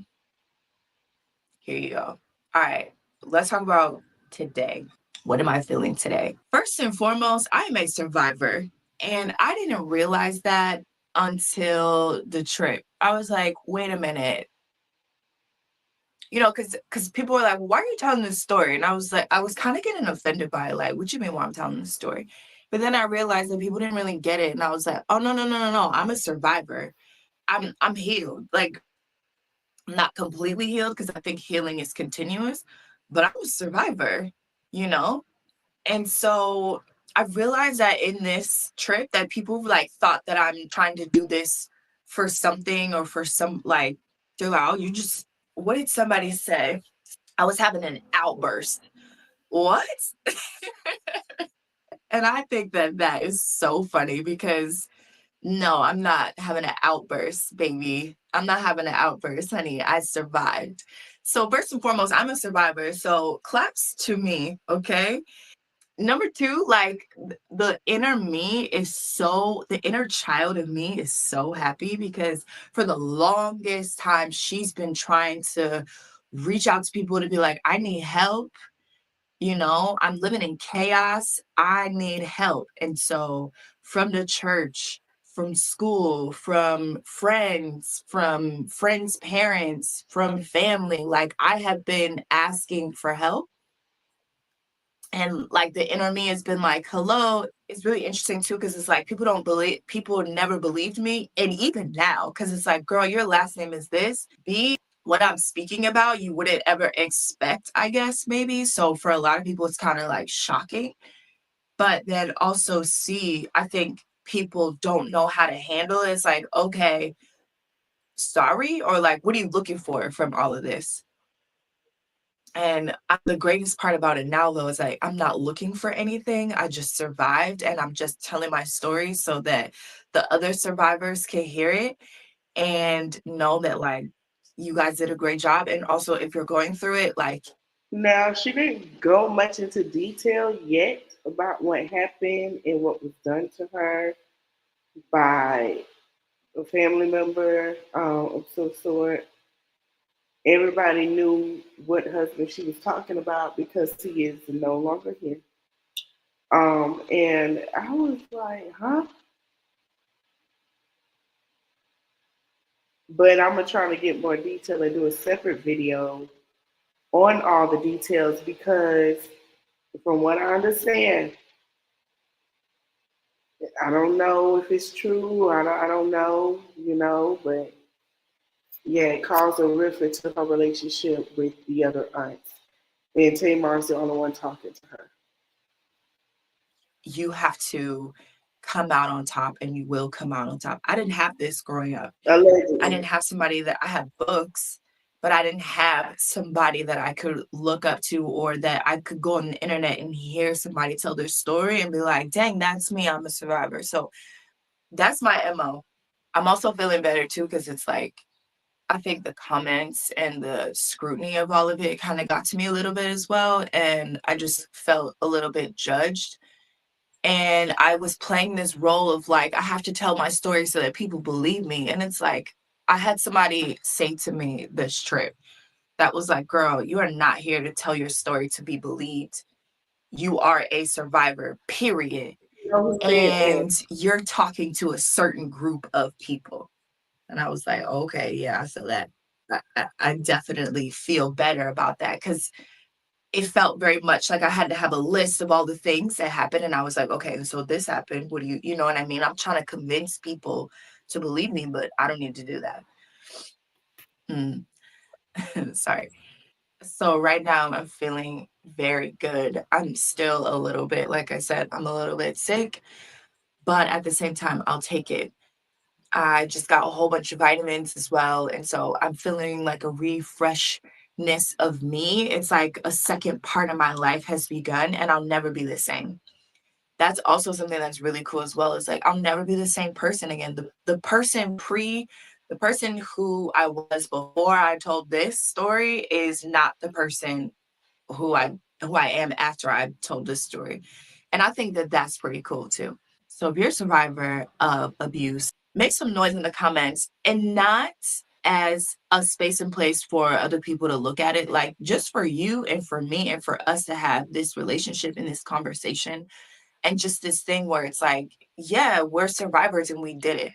Speaker 7: here you go. All right, let's talk about today. What am I feeling today? First and foremost, I am a survivor. And I didn't realize that until the trip. I was like, wait a minute. You know, because people were like, why are you telling this story? And I was like, I was kind of getting offended by it. Like, what you mean why I'm telling this story? But then I realized that people didn't really get it. And I was like, oh, no. I'm a survivor. I'm healed. Like, I'm not completely healed because I think healing is continuous, but I'm a survivor, you know? And so I realized that in this trip that people like thought that I'm trying to do this for something or for some like, wow, you just, what did somebody say? I was having an outburst. What? And I think that that is so funny because no, I'm not having an outburst, baby. I'm not having an outburst, honey. I survived. So first and foremost, I'm a survivor. So claps to me, okay? Number two, like the inner me is so, the inner child of me is so happy because for the longest time, she's been trying to reach out to people to be like, I need help. You know, I'm living in chaos. I need help. And so from the church, from school, from friends' parents, from family, like I have been asking for help. And like the inner me has been like, hello. It's really interesting too, because it's like people never believed me. And even now, because it's like, girl, your last name is this. What I'm speaking about, you wouldn't ever expect, I guess, maybe. So for a lot of people, it's kind of like shocking. But then also I think people don't know how to handle it. It's like, okay, sorry, or like, what are you looking for from all of this? And the greatest part about it now, though, is like, I'm not looking for anything. I just survived and I'm just telling my story so that the other survivors can hear it and know that, like, you guys did a great job. And also, if you're going through it, like.
Speaker 2: Now, she didn't go much into detail yet, about what happened and what was done to her by a family member of some sort. Everybody knew what husband she was talking about because he is no longer here. And I was like, huh? But I'm gonna try to get more detail and do a separate video on all the details because, from what I understand, I don't know if it's true. I don't know, but yeah, it caused a rift into her relationship with the other aunts. And Tamar's the only one talking to her.
Speaker 8: You have to come out on top, and you will come out on top. I didn't have this growing up.
Speaker 2: Allegedly.
Speaker 8: I didn't have somebody that I had books, but I didn't have somebody that I could look up to, or that I could go on the internet and hear somebody tell their story and be like, dang, that's me. I'm a survivor. So that's my MO. I'm also feeling better too, because it's like, I think the comments and the scrutiny of all of it kind of got to me a little bit as well. And I just felt a little bit judged. And I was playing this role of like, I have to tell my story so that people believe me. And it's like, I had somebody say to me this trip that was like, girl, you are not here to tell your story to be believed. You are a survivor, period. And you're talking to a certain group of people. And I was like, okay, yeah, I feel that. I definitely feel better about that, because it felt very much like I had to have a list of all the things that happened. And I was like, okay, so this happened. What do you know what I mean? I'm trying to convince people to believe me, but I don't need to do that. Sorry. So right now I'm feeling very good. I'm still a little bit, like I said, I'm a little bit sick, but at the same time, I'll take it. I just got a whole bunch of vitamins as well. And so I'm feeling like a refreshness of me. It's like a second part of my life has begun, and I'll never be the same. That's also something that's really cool as well. Is like, I'll never be the same person again. The person who I was before I told this story is not the person who I am after I told this story. And I think that that's pretty cool too. So if you're a survivor of abuse, make some noise in the comments, and not as a space and place for other people to look at it, like just for you and for me and for us to have this relationship and this conversation, and just this thing where it's like, yeah, we're survivors and we did it.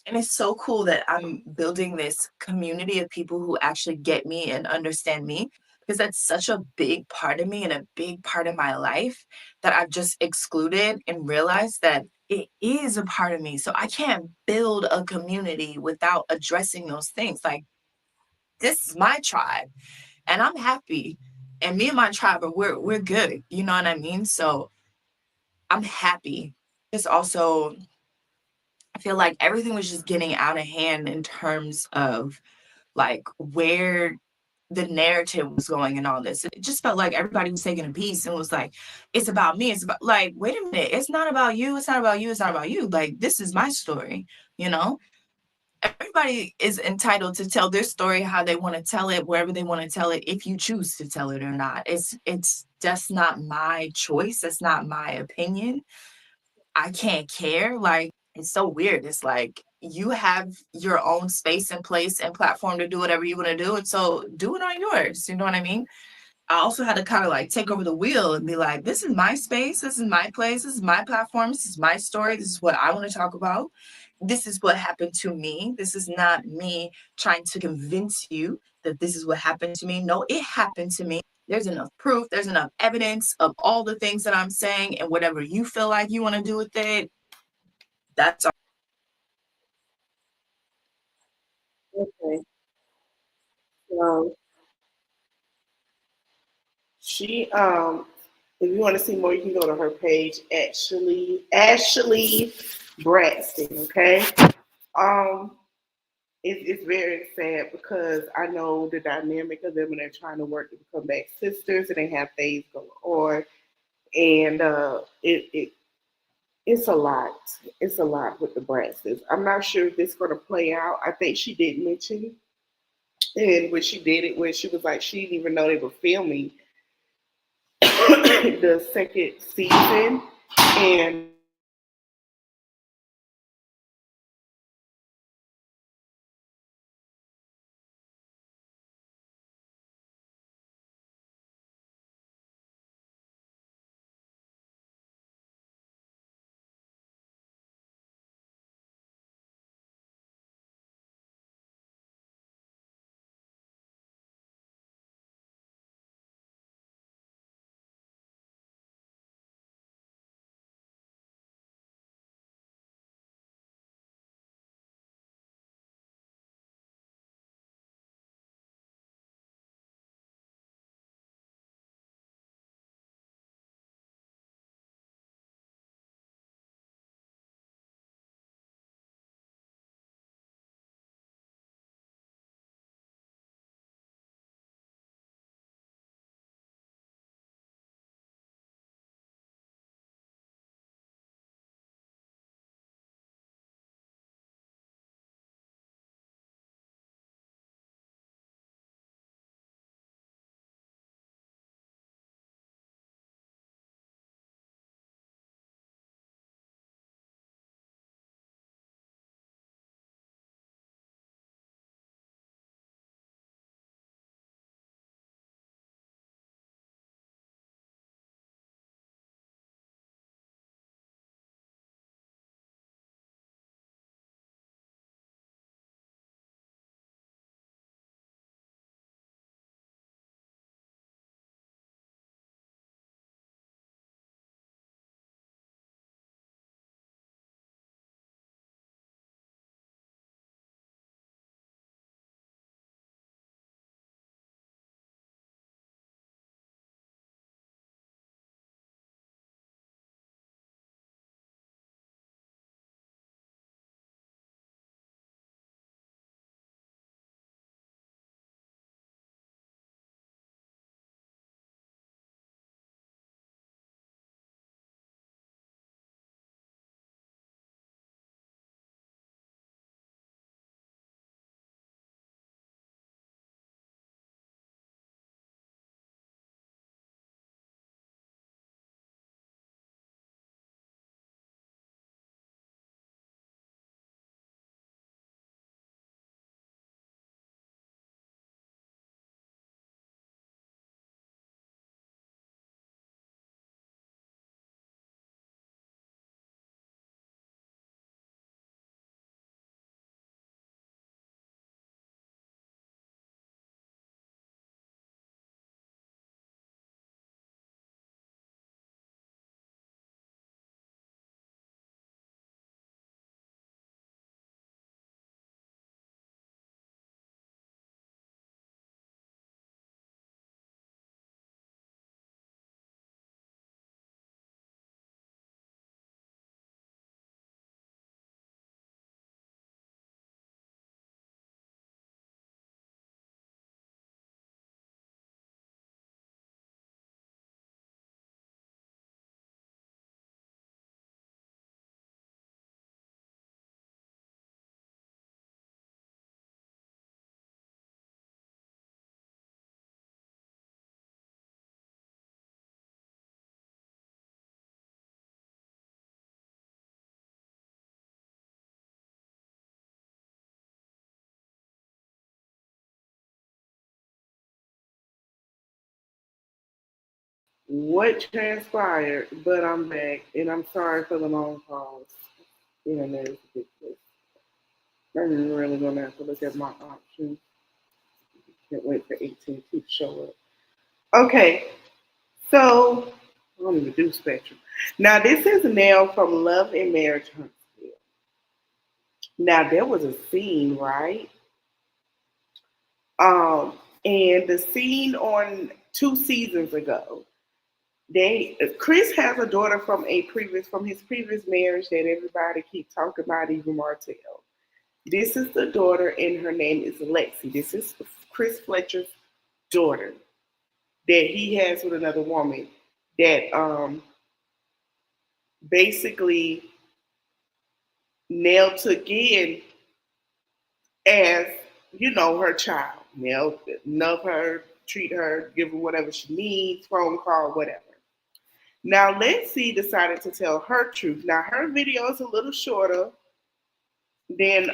Speaker 8: And it's so cool that I'm building this community of people who actually get me and understand me, because that's such a big part of me and a big part of my life that I've just excluded and realized that it is a part of me. So I can't build a community without addressing those things. Like, this is my tribe and I'm happy. And me and my tribe we're good. You know what I mean? So I'm happy. It's also, I feel like everything was just getting out of hand in terms of like where the narrative was going and all this. It just felt like everybody was taking a piece and was like, it's about me. It's about, like, wait a minute, it's not about you. It's not about you. It's not about you. Like, this is my story, you know? Everybody is entitled to tell their story how they want to tell it, wherever they want to tell it, if you choose to tell it or not. It's just not my choice. It's not my opinion. I can't care. Like, it's so weird. It's like, you have your own space and place and platform to do whatever you want to do. And so do it on yours. You know what I mean? I also had to kind of like take over the wheel and be like, this is my space. This is my place. This is my platform. This is my story. This is what I want to talk about. This is what happened to me. This is not me trying to convince you that this is what happened to me. No, it happened to me. There's enough proof. There's enough evidence of all the things that I'm saying, and whatever you feel like you want to do with it, that's all.
Speaker 2: Okay. So she if you want to see more, you can go to her page, Ashelee Braxton. Okay. It's very sad because I know the dynamic of them, and they're trying to work to become back sisters, and they have things going on, and it's a lot. It's a lot with the Braxtons. I'm not sure if it's going to play out. I think she did mention, and when she did it, when she was like, she didn't even know they were filming the second season, and what transpired, but I'm back, and I'm sorry for the long pause. Internet is ridiculous. I'm really gonna have to look at my options. Can't wait for 18 to show up. Okay, so I don't even do Spectrum. Now this is Nell from Love and Marriage Huntsville. Now there was a scene, right? And the scene on 2 seasons ago, Chris has a daughter from his previous marriage that everybody keep talking about, even Martell. This is the daughter, and her name is Lexi. This is Chris Fletcher's daughter that he has with another woman that basically Nell took in as, her child. Nell love her, treat her, give her whatever she needs, phone call, whatever. Now, Lexi decided to tell her truth. Now, her video is a little shorter than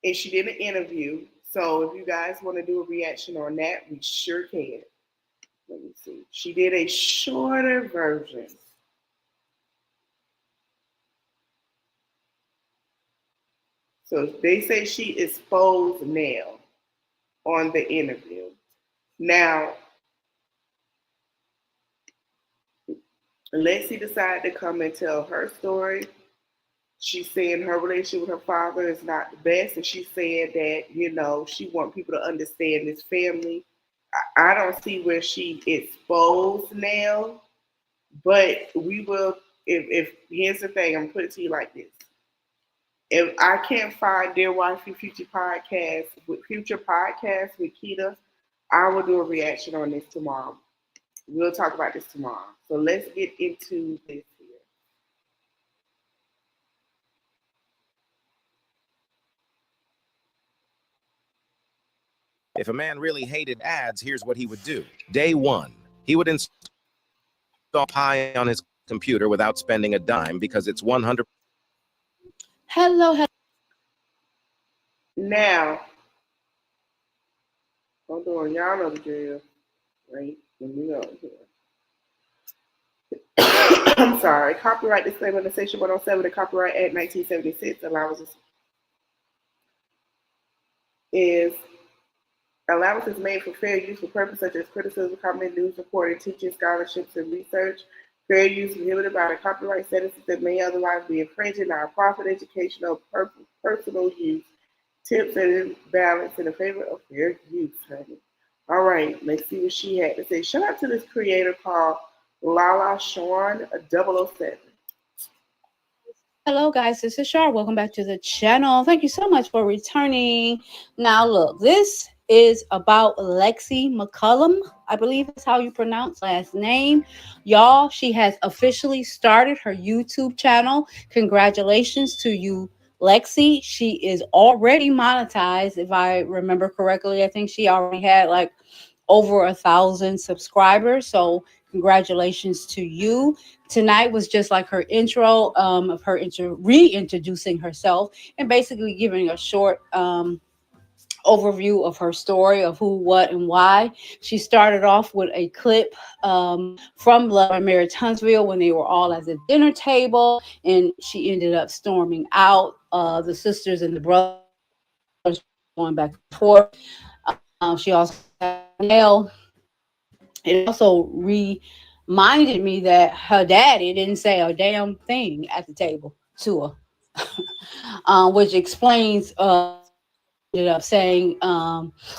Speaker 2: and she did an interview. So if you guys want to do a reaction on that, we sure can. Let me see. She did a shorter version. So they say she exposed Nell on the interview. Now, Lexi decided to come and tell her story. She's saying her relationship with her father is not the best, and she said that, you know, she wants people to understand this family. I don't see where she exposed Nell, but we will. If here's the thing, I'm gonna put it to you like this: if I can't find Dear Wifey future podcast with Keita, I will do a reaction on this tomorrow. We'll talk about this tomorrow. So let's get into this here.
Speaker 9: If a man really hated ads, here's what he would do. Day one, he would install Pi on his computer without spending a dime because it's 100%.
Speaker 10: Hello.
Speaker 2: Now, hold on, y'all know the drill. Right? Let me go here. I'm sorry. Copyright disclaimer in Section 107 of the Copyright Act 1976 allowances made for fair use for purposes such as criticism, comment, news reporting, teaching, scholarships, and research. Fair use prohibited by the copyright sentences that may otherwise be infringing non-profit, educational, personal use, tips and balance in the favor of fair use, honey. All right, let's see what she had to say. Shout out to this creator called Lala Sean 007.
Speaker 10: Hello, guys. This is Shar. Welcome back to the channel. Thank you so much for returning. Now, look, this is about Lexi McCullum. I believe that's how you pronounce last name. Y'all, she has officially started her YouTube channel. Congratulations to you, Lexi. She is already monetized, if I remember correctly. I think she already had like over 1,000 subscribers. So congratulations to you. Tonight was just like her intro of her reintroducing herself and basically giving a short overview of her story of who, what, and why. She started off with a clip from Love and Marriage Huntsville when they were all at the dinner table, and she ended up storming out. The sisters and the brothers going back and forth. She also had Nell. It also reminded me that her daddy didn't say a damn thing at the table to her, which explains ended up saying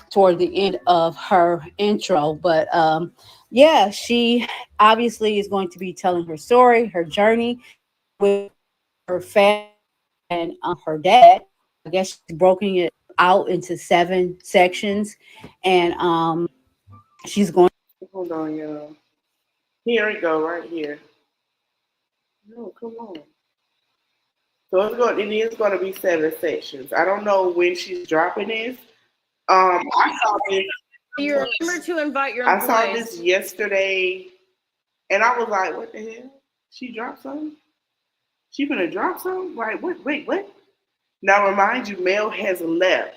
Speaker 10: toward the end of her intro. But yeah, she obviously is going to be telling her story, her journey with her family and her dad. I guess she's broken it out into 7 sections, and she's going.
Speaker 2: Hold on, y'all. Here we go, right here. No, come on. So it is going to be 7 sections. I don't know when she's dropping this. I saw this.
Speaker 11: You remember to invite your
Speaker 2: I
Speaker 11: employees.
Speaker 2: saw this yesterday, and I was like, "What the hell? She dropped something? She gonna drop something? Like what? Wait, what?" Now, remind you, Mel has left.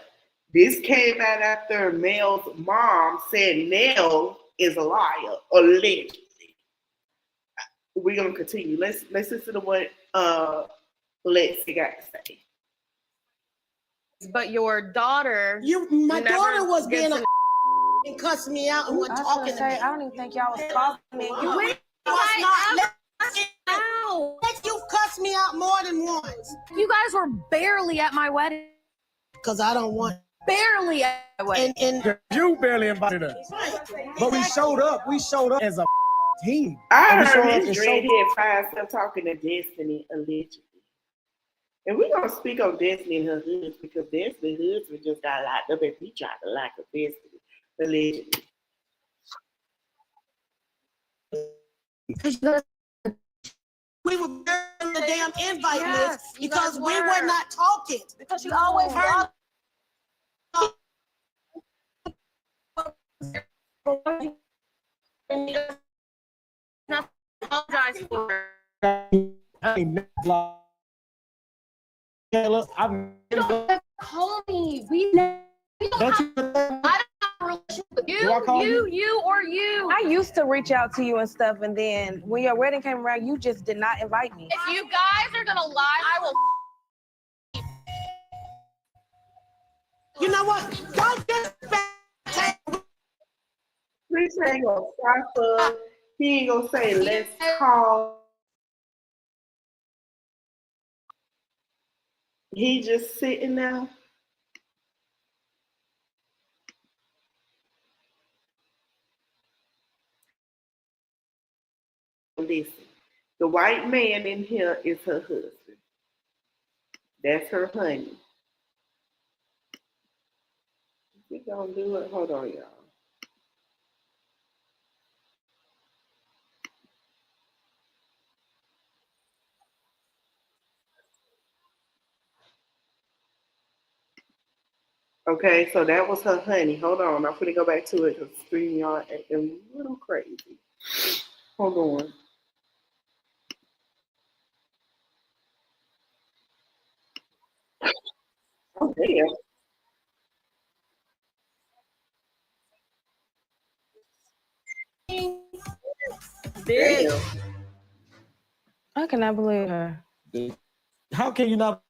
Speaker 2: This came out after Mel's mom said Nell is a liar, allegedly. We're gonna continue. Let's listen to what Lexi got to say.
Speaker 11: But your daughter,
Speaker 12: my daughter was being and cussed me out and wasn't talking to me.
Speaker 11: I don't even think y'all was talking to me. You went
Speaker 12: Let you cuss me out more than once.
Speaker 11: You guys were barely at my wedding.
Speaker 12: Because I don't want.
Speaker 11: Barely at my wedding.
Speaker 12: And
Speaker 13: you barely invited us. But we showed up. We showed up as a team.
Speaker 2: I heard Miss Dreadhead find stuff talking to Destiny allegedly. And we're going to speak on Destiny and her husband because Destiny's husband just got locked up and he tried to lock up Destiny allegedly.
Speaker 12: We were in the damn invite list because we were not talking.
Speaker 11: Because you always Not apologize for it.
Speaker 13: I ain't never blocked Kayla. I've
Speaker 11: You don't have to call me. We don't
Speaker 13: don't
Speaker 11: have
Speaker 13: you?
Speaker 11: I don't have a relationship with
Speaker 13: Do I call
Speaker 11: you, or you.
Speaker 14: I used to reach out to you and stuff, and then when your wedding came around, you just did not invite me.
Speaker 11: If you guys are gonna lie, I will.
Speaker 12: You know what? Don't just
Speaker 2: Chris ain't gonna stop us. He ain't gonna say, let's call. He just sitting there. Listen, the white man in here is her husband. That's her honey. We gonna do it. Hold on, y'all. Okay, so that was her honey. Hold on, I'm gonna go back to it because StreamYard acting a little crazy. Hold on. Oh damn.
Speaker 14: Bitch.
Speaker 2: Damn.
Speaker 14: I cannot believe her.
Speaker 13: How can you not?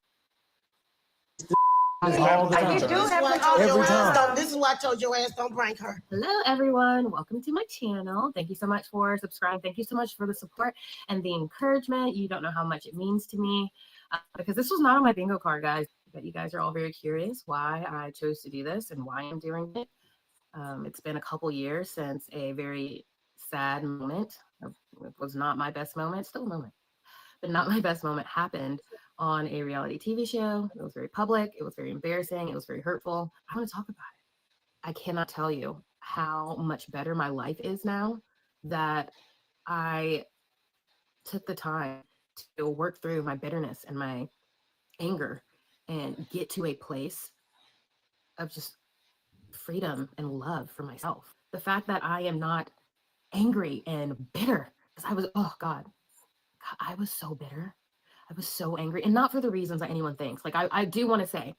Speaker 13: All the time.
Speaker 12: This is why I told
Speaker 13: Every
Speaker 12: your ass
Speaker 13: time.
Speaker 12: don't. This is why I told your ass don't prank her.
Speaker 15: Hello, everyone. Welcome to my channel. Thank you so much for subscribing. Thank you so much for the support and the encouragement. You don't know how much it means to me because this was not on my bingo card, guys. But you guys are all very curious why I chose to do this and why I'm doing it. It's been a couple years since a very sad moment. It was not my best moment, still a moment, but not my best moment happened on a reality TV show. It was very public. It was very embarrassing. It was very hurtful. I want to talk about it. I cannot tell you how much better my life is now that I took the time to work through my bitterness and my anger and get to a place of just freedom and love for myself. The fact that I am not angry and bitter because I was, oh God, I was so bitter. I was so angry, and not for the reasons that anyone thinks. Like, I do want to say,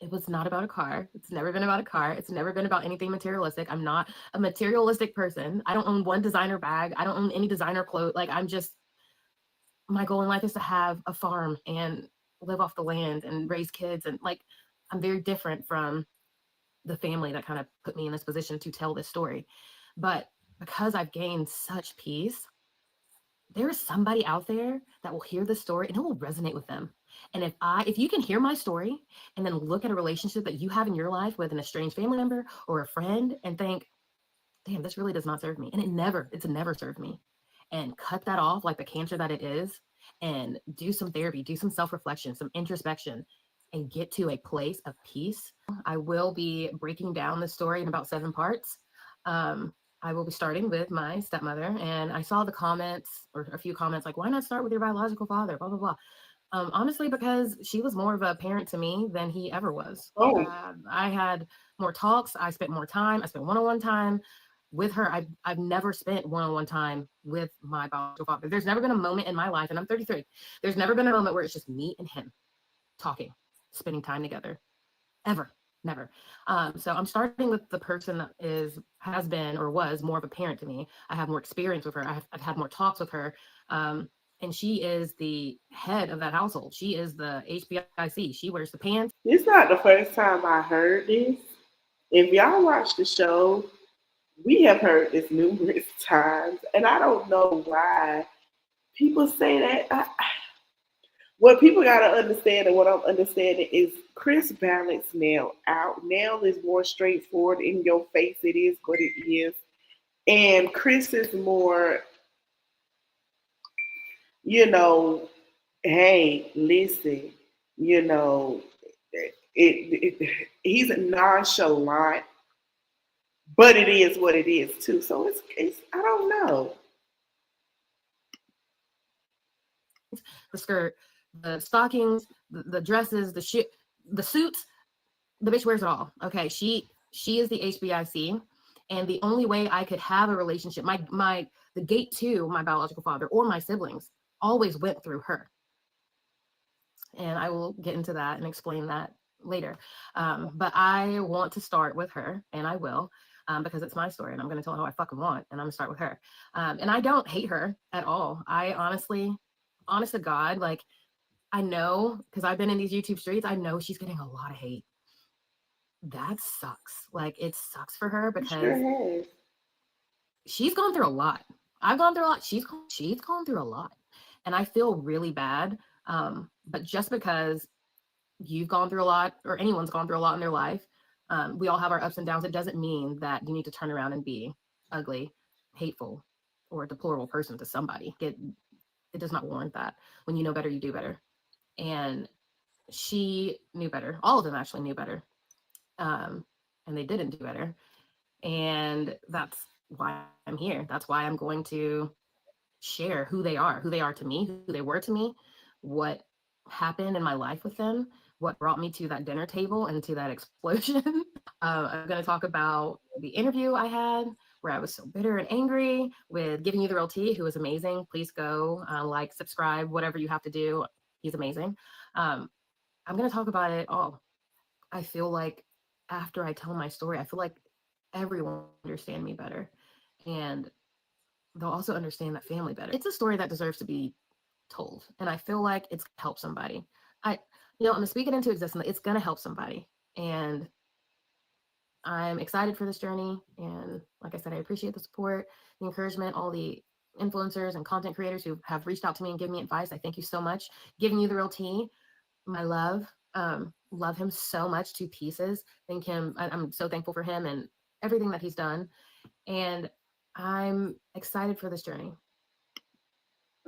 Speaker 15: it was not about a car. It's never been about a car. It's never been about anything materialistic. I'm not a materialistic person. I don't own one designer bag. I don't own any designer clothes. Like, my goal in life is to have a farm and live off the land and raise kids. And like, I'm very different from the family that kind of put me in this position to tell this story. But because I've gained such peace, there is somebody out there that will hear this story and it will resonate with them. And if you can hear my story and then look at a relationship that you have in your life with an estranged family member or a friend and think, damn, this really does not serve me. And it's never served me. And cut that off like the cancer that it is and do some therapy, do some self-reflection, some introspection, and get to a place of peace. I will be breaking down the story in about 7 parts. I will be starting with my stepmother, and I saw the comments or a few comments like, why not start with your biological father, blah, blah, blah. Honestly, because she was more of a parent to me than he ever was.
Speaker 2: Oh.
Speaker 15: I had more talks. I spent more time. I spent one-on-one time with her. I've never spent one-on-one time with my biological father. There's never been a moment in my life, and I'm 33. There's never been a moment where it's just me and him talking, spending time together, ever. Never. So I'm starting with the person that has been or was more of a parent to me. I have more experience with her. I've had more talks with her. And she is the head of that household. She is the HBIC. She wears the pants.
Speaker 2: It's not the first time I heard this. If y'all watch the show, we have heard this numerous times. And I don't know why people say that. What people got to understand and what I'm understanding is Chris balanced Nell out. Nell is more straightforward, in your face. It is what it is. And Chris is more, hey, listen, he's nonchalant, but it is what it is too. So it's I don't know.
Speaker 15: The skirt, the stockings, the dresses, the suits, the bitch wears it all. Okay, she is the HBIC, And the only way I could have a relationship, the gate to my biological father or my siblings always went through her. And I will get into that and explain that later. But I want to start with her, and I will, because it's my story, and I'm going to tell her how I fucking want, and I'm going to start with her. And I don't hate her at all. I honestly, honest to God, like, I know, because I've been in these YouTube streets, I know she's getting a lot of hate. That sucks. Like, it sucks for her because she's gone through a lot. I've gone through a lot. She's gone through a lot. And I feel really bad. But just because you've gone through a lot, or anyone's gone through a lot in their life, we all have our ups and downs. It doesn't mean that you need to turn around and be ugly, hateful, or a deplorable person to somebody. It does not warrant that. When you know better, you do better. And she knew better. All of them actually knew better. And they didn't do better. And that's why I'm here. That's why I'm going to share who they are to me, who they were to me, what happened in my life with them, what brought me to that dinner table and to that explosion. I'm going to talk about the interview I had where I was so bitter and angry with Giving You the Real Tea, who was amazing. Please go like, subscribe, whatever you have to do. He's amazing. I'm going to talk about it all. I feel like after I tell my story, I feel like everyone will understand me better. And they'll also understand that family better. It's a story that deserves to be told. And I feel like it's helped somebody. I'm going to speak it into existence. It's going to help somebody. And I'm excited for this journey. And like I said, I appreciate the support, the encouragement, all the influencers and content creators who have reached out to me and given me advice. I thank you so much. Giving You the Real Tea, my love. Love him so much to pieces. Thank him. I'm so thankful for him and everything that he's done. And I'm excited for this journey.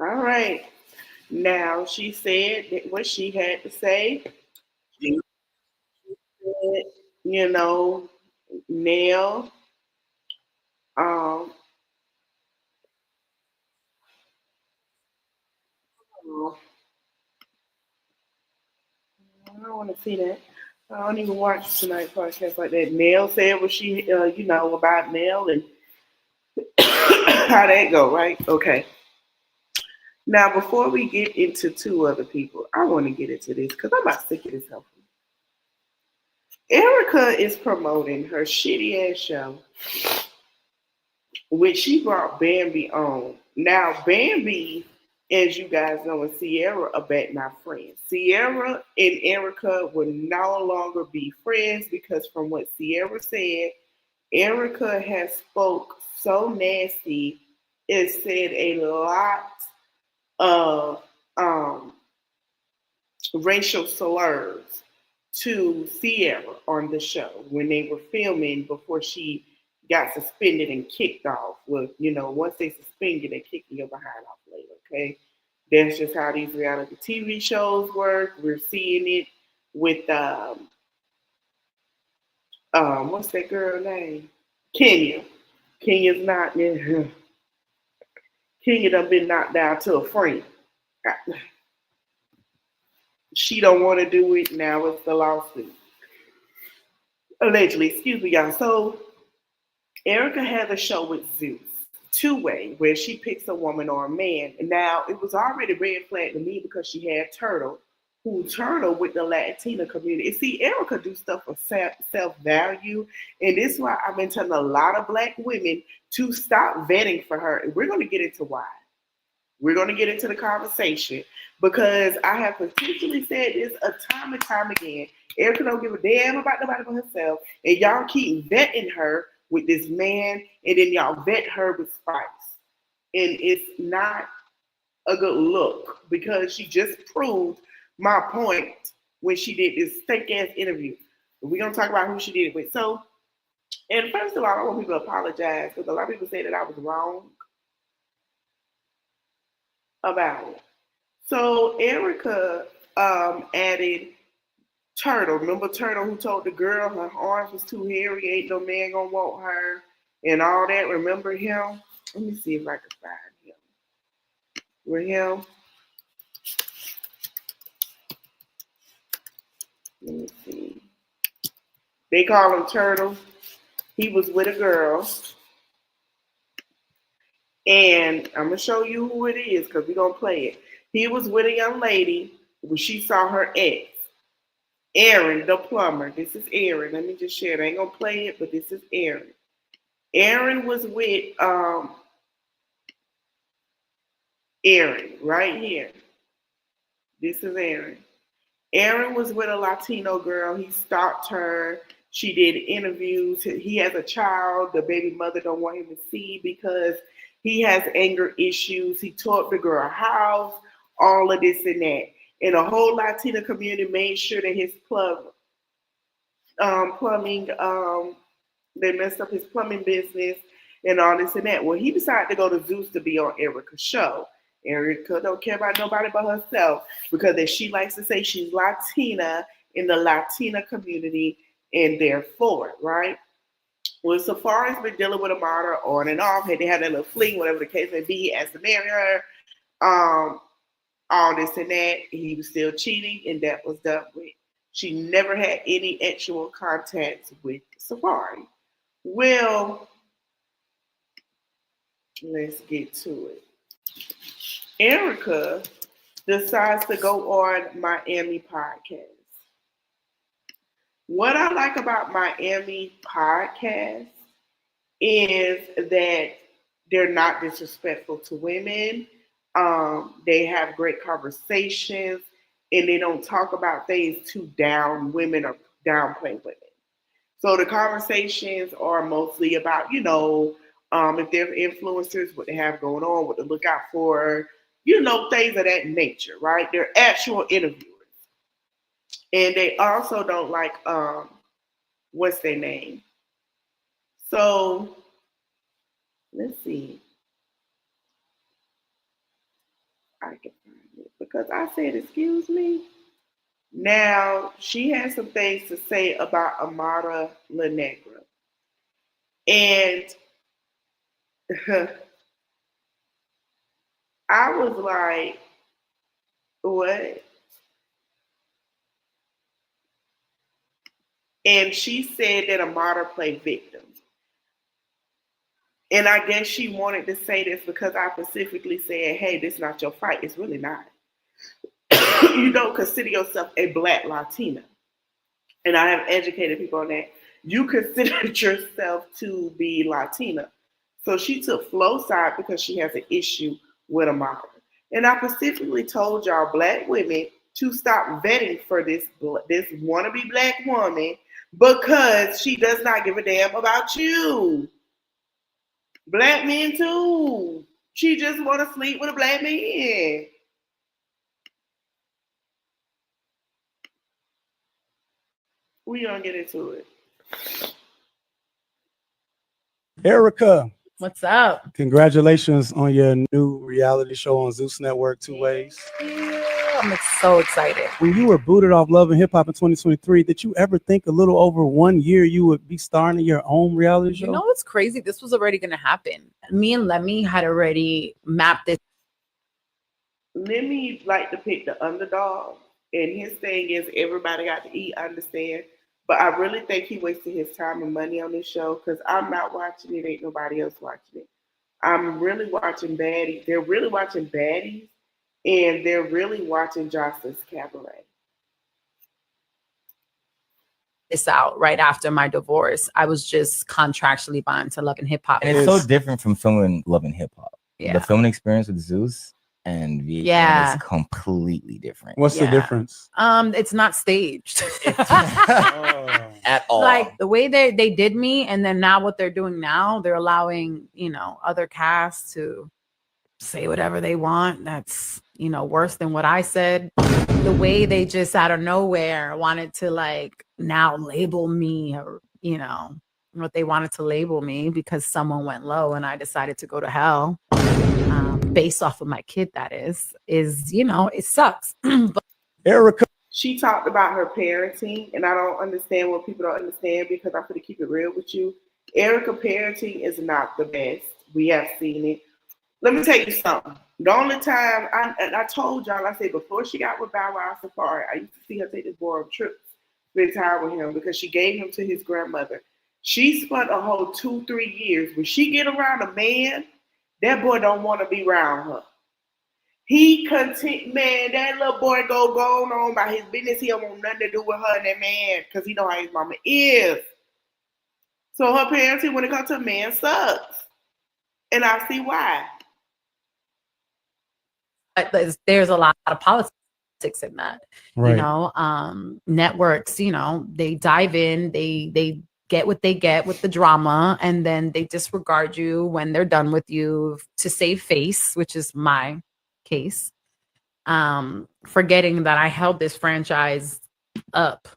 Speaker 2: All right. Now, she said that what she had to say. She said, Nell, I don't want to see that. I don't even watch tonight's podcast like that. Nell said what she, about Nell and how that go, right? Okay. Now, before we get into two other people, I want to get into this because I'm about sick of this whole thing. Erica is promoting her shitty ass show, which she brought Bambi on. Now, Bambi, as you guys know, and Sierra are back now friends. Sierra and Erica will no longer be friends because from what Sierra said, Erica has spoke so nasty. It said a lot of racial slurs to Sierra on the show when they were filming before she got suspended and kicked off. Well, once they suspend you, they kick your behind off later, okay? That's just how these reality TV shows work. We're seeing it with, what's that girl name? Kenya. Kenya's not, Kenya done been knocked down to a friend. She don't want to do it. Now it's the lawsuit. Allegedly, excuse me, y'all. So Erica had a show with Zeus, two-way, where she picks a woman or a man. And now it was already red flag to me because she had Turtle with the Latina community. And see, Erica do stuff for self-value. And this is why I've been telling a lot of Black women to stop vetting for her. And we're going to get into why. We're going to get into the conversation because I have potentially said this a time and time again. Erica don't give a damn about nobody but herself. And y'all keep vetting her with this man, and then y'all vet her with spice. And it's not a good look because she just proved my point when she did this fake-ass interview. We're going to talk about who she did it with. So, and first of all, I want people to apologize because a lot of people say that I was wrong about it. So Erica added Turtle. Remember Turtle who told the girl her arms was too hairy, ain't no man gonna want her, and all that. Remember him? Let me see if I can find him. With him. Let me see. They call him Turtle. He was with a girl. And I'm going to show you who it is because we're going to play it. He was with a young lady when she saw her ex. Aaron, the plumber. This is Aaron. Let me just share it. I ain't going to play it, but this is Aaron. Aaron was with Aaron right here. This is Aaron. Aaron was with a Latino girl. He stalked her. She did interviews. He has a child. The baby mother don't want him to see because he has anger issues. He tore up the girl house, all of this and that. And the whole Latino community made sure that his plumbing, they messed up his plumbing business and all this and that. Well, he decided to go to Zeus to be on Erica's show. Erica don't care about nobody but herself because as she likes to say, she's Latina in the Latina community and therefore, right? Well, Safari's been dealing with Amari on and off. They had a little fling, whatever the case may be. He asked to marry her. All this and that. He was still cheating, and that was done with. She never had any actual contact with Safari. Well, let's get to it. Erica decides to go on Miami podcast. What I like about Miami podcast is that they're not disrespectful to women. They have great conversations and they don't talk about things to down women or downplay women. So the conversations are mostly about, if they're influencers, what they have going on, what to look out for, things of that nature, right? They're actual interviewers. And they also don't like, what's their name? So, let's see. I can find it because I said, excuse me. Now, she has some things to say about Amara La Negra. And I was like, what? And she said that Amara played victim. And I guess she wanted to say this because I specifically said, hey, this is not your fight. It's really not. You don't consider yourself a Black Latina. And I have educated people on that. You consider yourself to be Latina. So she took Flo's side because she has an issue with Amara. And I specifically told y'all Black women to stop vetting for this wannabe Black woman because she does not give a damn about you. Black men too. She just want to sleep with a Black man. We gonna get into it.
Speaker 13: Erica,
Speaker 3: what's up?
Speaker 13: Congratulations on your new reality show on Zeus Network, Two Ways.
Speaker 3: Yeah, I'm so excited.
Speaker 13: When you were booted off Love and Hip Hop in 2023, did you ever think a little over 1 year you would be starring in your own reality show?
Speaker 16: You know what's crazy? This was already going to happen. Me and Lemmy had already mapped this.
Speaker 2: Lemmy like to pick the underdog, and his thing is everybody got to eat, I understand. But I really think he wasted his time and money on this show because I'm not watching it. Ain't nobody else watching it. I'm really watching baddies. They're really watching baddies, and they're really watching Jocelyn's Cabaret.
Speaker 16: This out right after my divorce. I was just contractually bound to Love and Hip Hop.
Speaker 17: And it's so different from filming Love and Hip Hop.
Speaker 16: Yeah.
Speaker 17: The filming experience with Zeus and VH1 is completely different.
Speaker 13: What's the difference?
Speaker 16: It's not staged
Speaker 17: at all.
Speaker 16: Like the way they did me, and then now what they're doing now, they're allowing other casts to say whatever they want. That's worse than what I said. The way they just out of nowhere wanted to now label me, or what they wanted to label me because someone went low and I decided to go to hell. Based off of my kid, that is it sucks. But
Speaker 13: Erica,
Speaker 2: she talked about her parenting, and I don't understand what people don't understand because I'm going to keep it real with you. Erica parenting is not the best. We have seen it. Let me tell you something. The only time I told y'all, I said before she got with Bow Wow Safari, I used to see her take this boy on trips, spend time with him because she gave him to his grandmother. She spent a whole 2-3 years. When she get around a man, that boy don't want to be around her. He content, man, that little boy go on about his business. He don't want nothing to do with her and that man because he know how his mama is. So her parenting, when it comes to a man, sucks. And I see why.
Speaker 16: There's a lot of politics in that.
Speaker 13: Right.
Speaker 16: You know, networks, you know, they dive in, they get what they get with the drama, and then they disregard you when they're done with you to save face, which is my case. Forgetting that I held this franchise up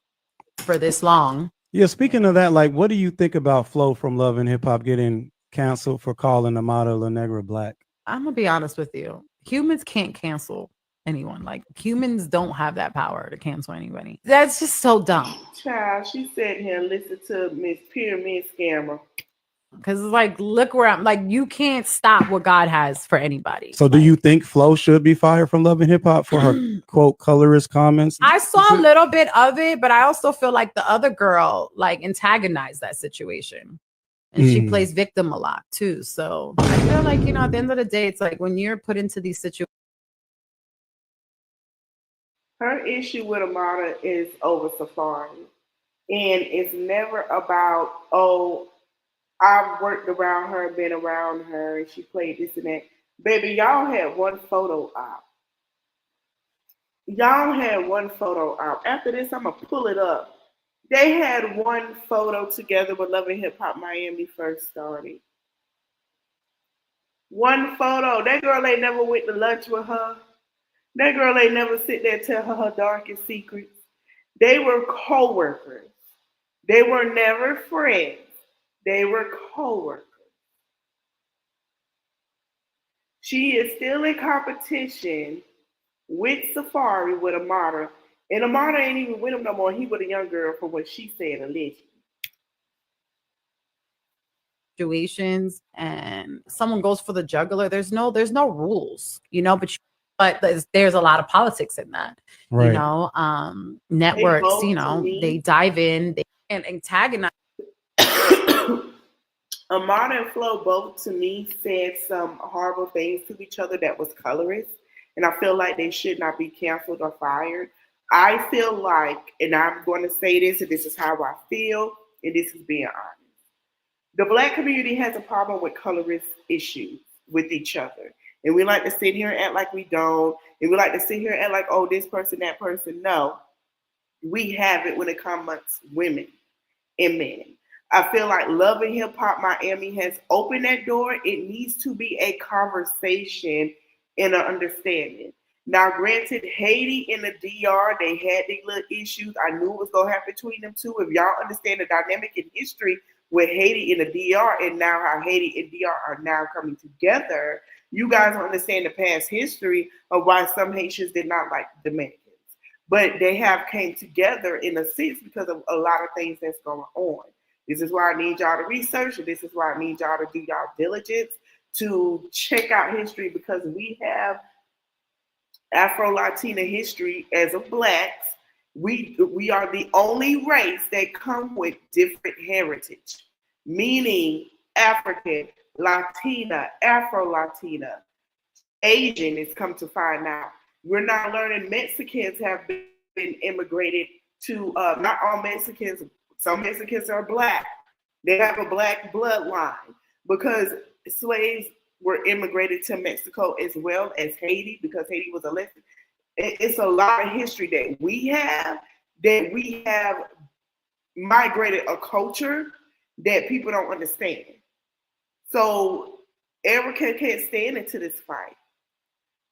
Speaker 16: for this long.
Speaker 13: Yeah, speaking of that, like, what do you think about Flo from Love and Hip Hop getting canceled for calling Amara La Negra black?
Speaker 16: I'm gonna be honest with you. Humans can't cancel anyone. Like, humans don't have that power to cancel anybody. That's just so dumb.
Speaker 2: Child, she sat here and listened to Miss Pyramid Scammer.
Speaker 16: Because it's like, look where I'm like, you can't stop what God has for anybody.
Speaker 13: So do you think Flo should be fired from Love and Hip Hop for her quote colorist comments?
Speaker 16: I saw a little bit of it, but I also feel like the other girl like antagonized that situation. And she plays victim a lot too. So I feel like, you know, at the end of the day, it's like when you're put into these situations.
Speaker 2: Her issue with Amara is over Safari. And it's never about, oh, I've worked around her, been around her, and she played this and that. Baby, y'all had one photo out. After this, I'm going to pull it up. They had one photo together when Love and Hip Hop Miami first started. One photo. That girl ain't never went to lunch with her. That girl ain't never sit there and tell her darkest secrets. They were co-workers. They were never friends. They were co-workers. She is still in competition with Safari, with Amara. And Amara ain't even with him no more. He with a young girl from what she said, allegedly.
Speaker 16: Situations and someone goes for the jugular, there's no rules, you know, but there's a lot of politics in that. Right. You know, networks, you know, they dive in, they can antagonize.
Speaker 2: Amara and Flo both, to me, said some horrible things to each other that was colorist, and I feel like they should not be canceled or fired. I feel like, and I'm going to say this, and this is how I feel, and this is being honest. The Black community has a problem with colorist issues with each other. And we like to sit here and act like we don't. And we like to sit here and act like, oh, this person, that person. No, we have it when it comes to women and men. I feel like Love and Hip Hop Miami has opened that door. It needs to be a conversation and an understanding. Now, granted, Haiti and the DR, they had these little issues. I knew it was going to happen between them two. If y'all understand the dynamic in history with Haiti and the DR, and now how Haiti and DR are now coming together, you guys understand the past history of why some Haitians did not like the Dominicans. But they have came together in a sense because of a lot of things that's going on. This is why I need y'all to research, and this is why I need y'all to do y'all diligence to check out history, because we have Afro-Latina history as of Blacks. We are the only race that come with different heritage, meaning African, Latina, Afro-Latina, Asian is come to find out. We're not learning Mexicans have been immigrated to, not all Mexicans, some Mexicans are Black. They have a Black bloodline because slaves were immigrated to Mexico as well as Haiti, because Haiti was elected. It's a lot of history that we have migrated a culture that people don't understand. So Erica can't stand into this fight.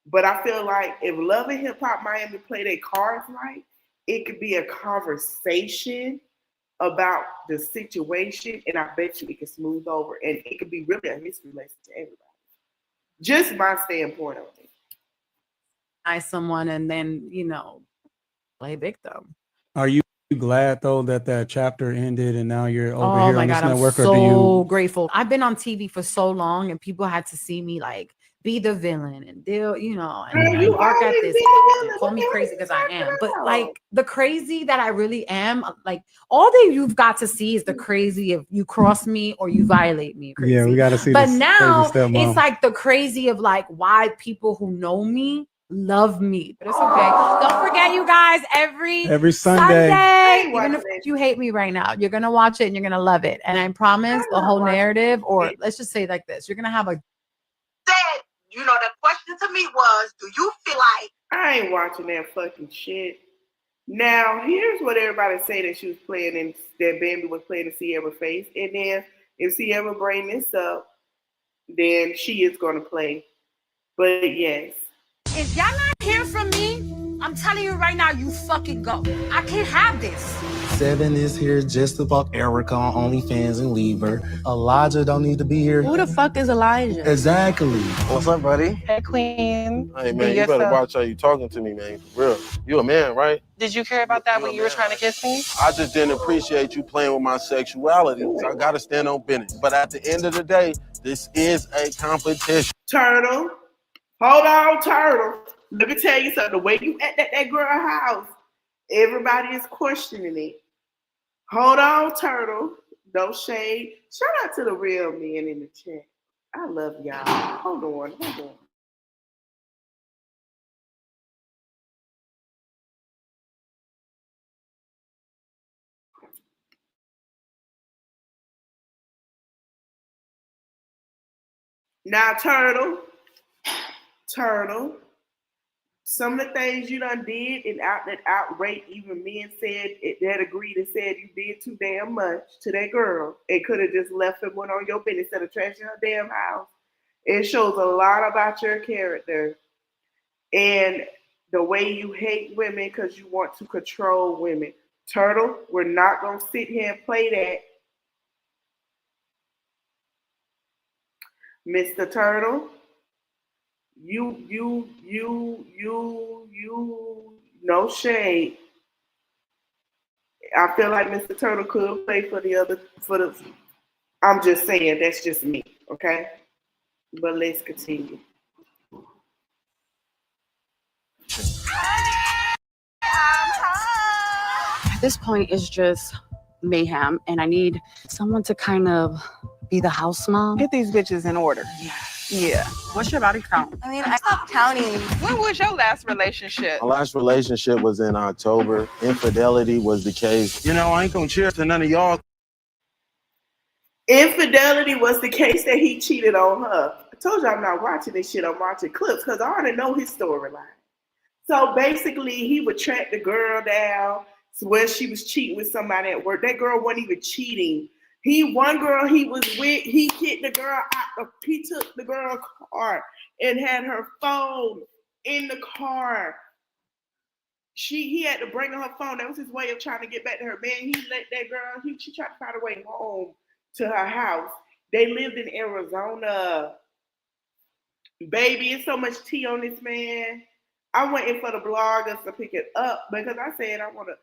Speaker 2: But I feel like if Love and Hip Hop Miami play their cards right, it could be a conversation about the situation, and I bet you it could smooth over, and it could be really a history lesson to everybody. Just my standpoint on it.
Speaker 16: Someone and then, you know, play victim.
Speaker 13: Are you glad though that chapter ended and now you're over here on this network?
Speaker 16: I'm so grateful. I've been on TV for so long and people had to see me like be the villain and deal, you know, and,
Speaker 2: Girl,
Speaker 16: and
Speaker 2: you
Speaker 16: bark at
Speaker 2: always
Speaker 16: this.
Speaker 2: be the villain.
Speaker 16: Call
Speaker 2: What
Speaker 16: me
Speaker 2: the hell
Speaker 16: crazy
Speaker 2: you
Speaker 16: because I
Speaker 2: talking
Speaker 16: am. But
Speaker 2: about?
Speaker 16: like the crazy that I really am, like all that you've got to see is the crazy of you cross me or you violate me. Crazy.
Speaker 13: Yeah, we got to see
Speaker 16: But
Speaker 13: this
Speaker 16: now
Speaker 13: crazy stepmom.
Speaker 16: it's like the crazy of like why people who know me love me. But it's okay. Don't forget, you guys, every
Speaker 13: Sunday.
Speaker 16: even if you hate me right now, you're gonna watch it and you're gonna love it. And I promise the whole narrative, or let's just say like this, you're gonna have a
Speaker 12: You know, the question to me was, do you feel like
Speaker 2: I ain't watching that fucking shit. Now, here's what everybody say that she was playing in, that Bambi was playing in Sierra's face. And then if Sierra bring this up, then she is going to play. But yes.
Speaker 18: If y'all not hearing from me, I'm telling you right now, you fucking go. I can't have this.
Speaker 19: 7 is here just to fuck Erica on OnlyFans and leave her. Elijah don't need to be here.
Speaker 14: Who the fuck is Elijah?
Speaker 19: Exactly. What's up, buddy?
Speaker 14: Hey, Queen.
Speaker 20: Hey,
Speaker 14: Be
Speaker 20: man, you better
Speaker 14: yourself.
Speaker 20: watch how you talking to me, man. For real. You a man, right?
Speaker 14: Did you care about that when you were trying to kiss me?
Speaker 20: I just didn't appreciate you playing with my sexuality. So I got to stand on business. But at the end of the day, this is a competition.
Speaker 2: Turtle. Hold on, Turtle. Let me tell you something. The way you at that girl house, everybody is questioning it. Hold on, Turtle. No shade. Shout out to the real men in the chat. I love y'all. Hold on. Now, Turtle, some of the things you done did and that outraged even men said that agreed and said you did too damn much to that girl and could have just left and went on your business instead of trashing her damn house. It shows a lot about your character and the way you hate women because you want to control women. Turtle, we're not gonna sit here and play that. Mr. Turtle, you, no shade. I feel like Mr. Turtle could play for the. I'm just saying, that's just me, okay? But let's continue.
Speaker 21: At this point, it's just mayhem, and I need someone to kind of be the house mom.
Speaker 14: Get these bitches in order. Yeah.
Speaker 21: What's your body count?
Speaker 14: I mean, I stopped counting. When was your last relationship?
Speaker 20: My last relationship was in October. Infidelity was the case. You know, I ain't gonna cheer to none of y'all.
Speaker 2: Infidelity was the case that he cheated on her. I told you I'm not watching this shit. I'm watching clips because I already know his storyline. So basically, he would track the girl down to where she was cheating with somebody at work. That girl wasn't even cheating. One girl he was with, he kicked the girl out. He took the girl's car and had her phone in the car. He had to bring her phone. That was his way of trying to get back to her. Man, he let that girl, she tried to find a way home to her house. They lived in Arizona. Baby, it's so much tea on this man. I went in for the bloggers to pick it up because I said I want to,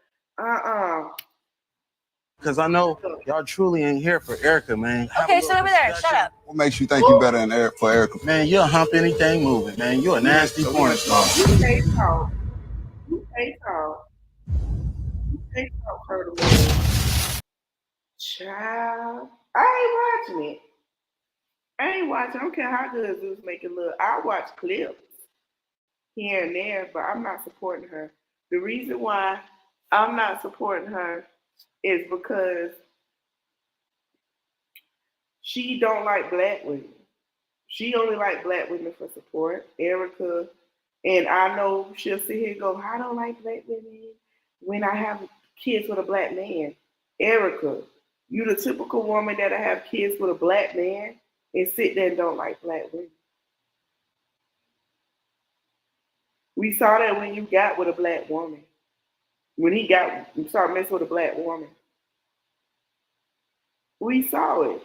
Speaker 20: Because I know y'all truly ain't here for Erica, man.
Speaker 6: Okay, sit over there. Shut up.
Speaker 22: What makes you think you better than for Erica?
Speaker 20: Man, you'll hump anything moving, man. You're a nasty porn star.
Speaker 2: You can't talk. You can't talk. You can't talk, Turtle. Child. I ain't watching it. I don't care how good Zeus make it look. I watch clips here and there, but I'm not supporting her. The reason why I'm not supporting her is because she don't like black women. She only like black women for support. Erica, and I know she'll sit here and go, I don't like black women when I have kids with a black man. Erica, you the typical woman that'll have kids with a black man and sit there and don't like black women. We saw that when you got with a black woman. When you started messing with a black woman. We saw it.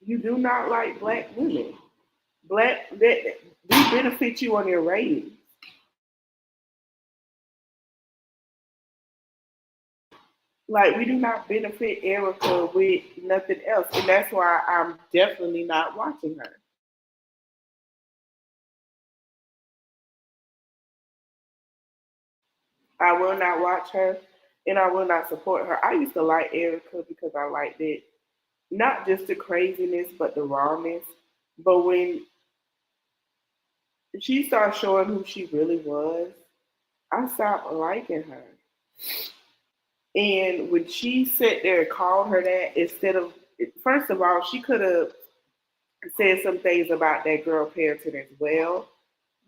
Speaker 2: You do not like black women. We benefit you on your ratings. Like, we do not benefit Erica with nothing else. And that's why I'm definitely not watching her. I will not watch her and I will not support her. I used to like Erica because I liked it, not just the craziness, but the rawness. But when she started showing who she really was, I stopped liking her. And when she sat there and called her that, instead of, first of all, she could have said some things about that girl parenting as well,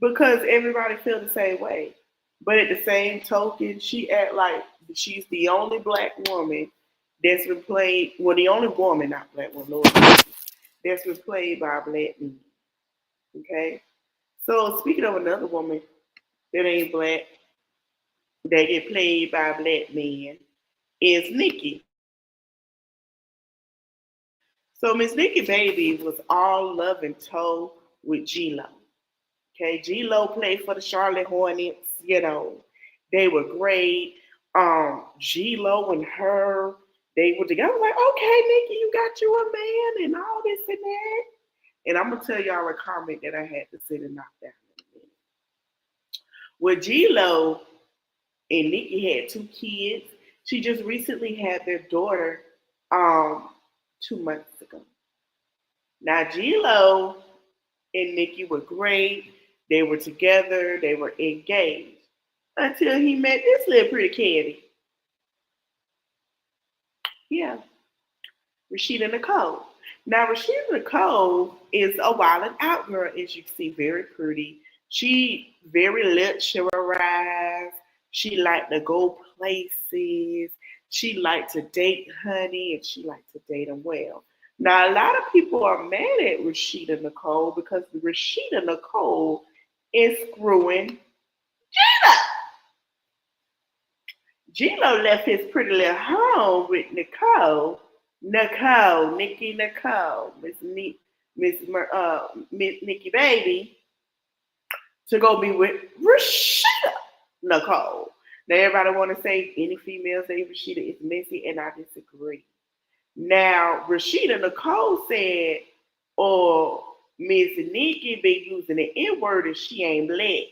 Speaker 2: because everybody feel the same way. But at the same token, she act like she's the only black woman that's been played, well, the only woman, not black woman, Lord, that's been played by a black man. Okay? So speaking of another woman that ain't black, that get played by a black man, is Nikki. So Miss Nikki Baby was all love and toe with G-Lo. Okay, G-Lo played for the Charlotte Hornets, you know. They were great. G-Lo and her, they were together. I was like, okay, Nikki, you got you a man and all this and that. And I'm gonna tell y'all a comment that I had to sit and knock down in a minute. Well, G-Lo and Nikki had 2 kids. She just recently had their daughter 2 months ago. Now, G-Lo and Nikki were great. They were together. They were engaged until he met this little pretty kitty. Yeah, Rashida Nicole. Now, Rashida Nicole is a wild and out girl, as you can see, very pretty. She very luxurious. She liked to go places. She liked to date honey, and she liked to date him well. Now, a lot of people are mad at Rashida Nicole because Rashida Nicole is screwing Gina. Gino left his pretty little home with Nikki Nicole, Miss Nikki Baby, to go be with Rashida Nicole. Now, everybody want to say any female say Rashida is messy, and I disagree. Now, Rashida Nicole said, or Miss Nikki been using the N-word and she ain't black.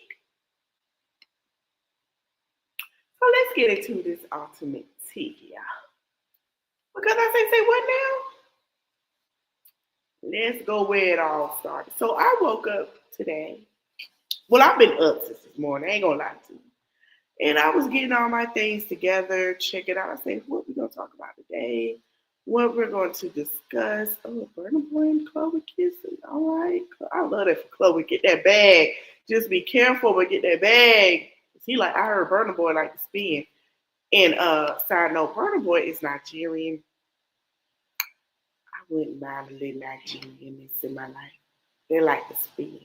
Speaker 2: So let's get into this ultimate tea, y'all. Because I say what now? Let's go where it all started. So I woke up today. Well, I've been up since this morning. I ain't gonna lie to you. And I was getting all my things together, check it out. I said, what we gonna talk about today? What we're going to discuss. Oh, Burna Boy and Chloe kissing. All right. I love that for Chloe. Get that bag. Just be careful, but get that bag. See, like I heard Burna Boy like to spin. And side note, Burna Boy is Nigerian. I wouldn't mind a little Nigerian in my life. They like to spin.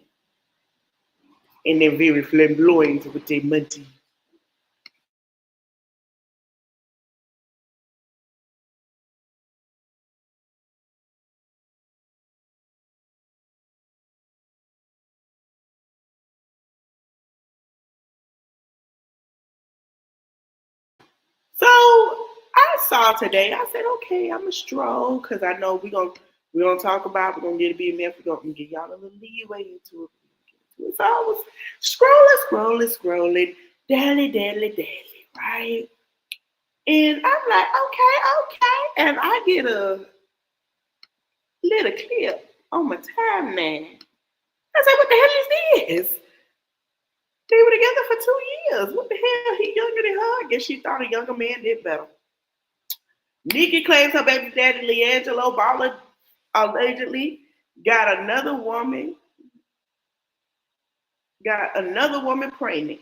Speaker 2: And they're very flamboyant with their money. So I saw today, I said, okay, I'm a stroll because I know we're gonna talk about, we're gonna get a BMF, we're gonna give y'all a little leeway into it. So I was scrolling, daily, right? And I'm like, okay. And I get a little clip on my timeline. I said, what the hell is this? They were together for 2 years. What the hell? He younger than her. I guess she thought a younger man did better. Nikki claims her baby daddy, Leangelo Baller, allegedly got another woman pregnant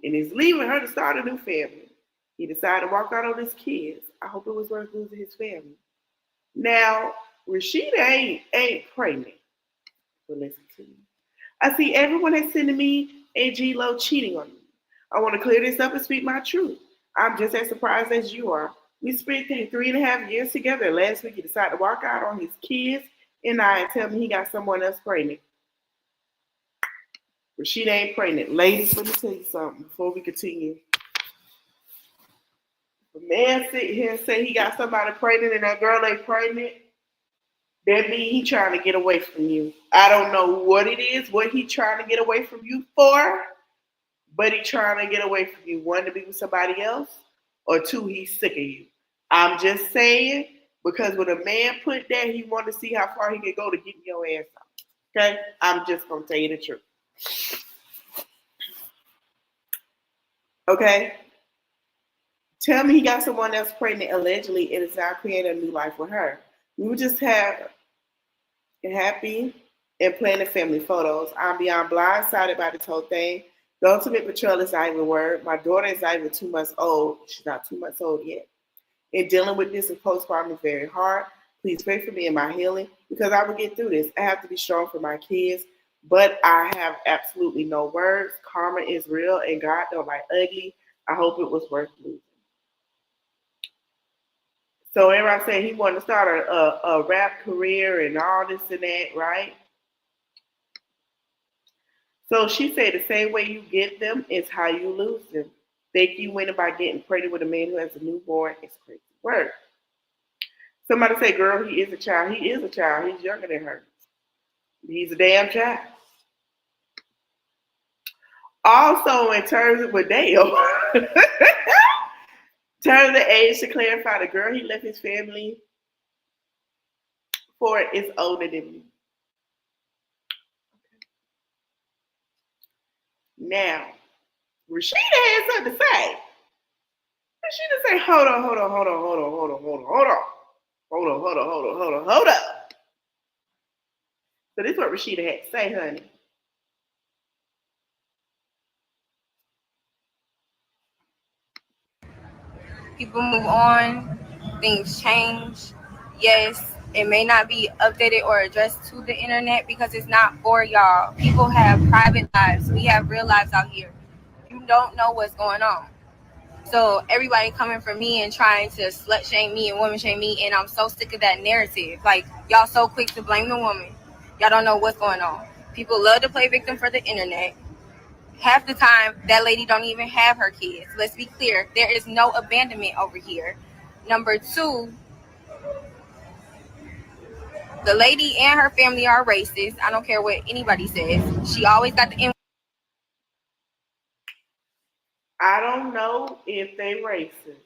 Speaker 2: and is leaving her to start a new family. He decided to walk out on his kids. I hope it was worth losing his family. Now, Rashida ain't pregnant. But listen to me. I see everyone that's sending me a G-Lo cheating on me. I want to clear this up and speak my truth. I'm just as surprised as you are. We spent 3.5 years together. Last week, he decided to walk out on his kids and I and tell me he got someone else pregnant. Rashida ain't pregnant. Ladies, let me tell you something before we continue. If a man sit here and say he got somebody pregnant and that girl ain't pregnant, that means he trying to get away from you. I don't know what it is, what he trying to get away from you for, but he trying to get away from you. One, to be with somebody else, or two, he's sick of you. I'm just saying, because when a man put that, he want to see how far he can go to get your ass out. Okay? I'm just going to tell you the truth. Okay? Tell me he got someone else pregnant allegedly and is now creating a new life with her. We would just have happy and planning family photos. I'm beyond blindsided by this whole thing. The ultimate betrayal is not even a word. My daughter is not even 2 months old. She's not 2 months old yet. And dealing with this in postpartum is very hard. Please pray for me in my healing because I will get through this. I have to be strong for my kids, but I have absolutely no words. Karma is real and God don't like ugly. I hope it was worth losing. So everybody said he wanted to start a rap career and all this and that, right? So she said the same way you get them is how you lose them. Think you winning by getting pregnant with a man who has a newborn is crazy work. Somebody say, girl, he is a child. He is a child. He's younger than her. He's a damn child. Also, in terms of Dale, in terms of the age, to clarify, the girl he left his family for is older than me. Now, Rashida had something to say. Rashida said, hold on. So this is what Rashida had to say, honey.
Speaker 1: People move on, things change. Yes, it may not be updated or addressed to the internet because it's not for y'all. People have private lives. We have real lives out here. You don't know what's going on. So everybody coming for me and trying to slut shame me and woman shame me, and I'm so sick of that narrative. Like, y'all so quick to blame the woman. Y'all don't know what's going on. People love to play victim for the internet. Half the time, that lady don't even have her kids. Let's be clear. There is no abandonment over here. Number two, the lady and her family are racist. I don't care what anybody says. She always got the
Speaker 2: I don't know if they racist.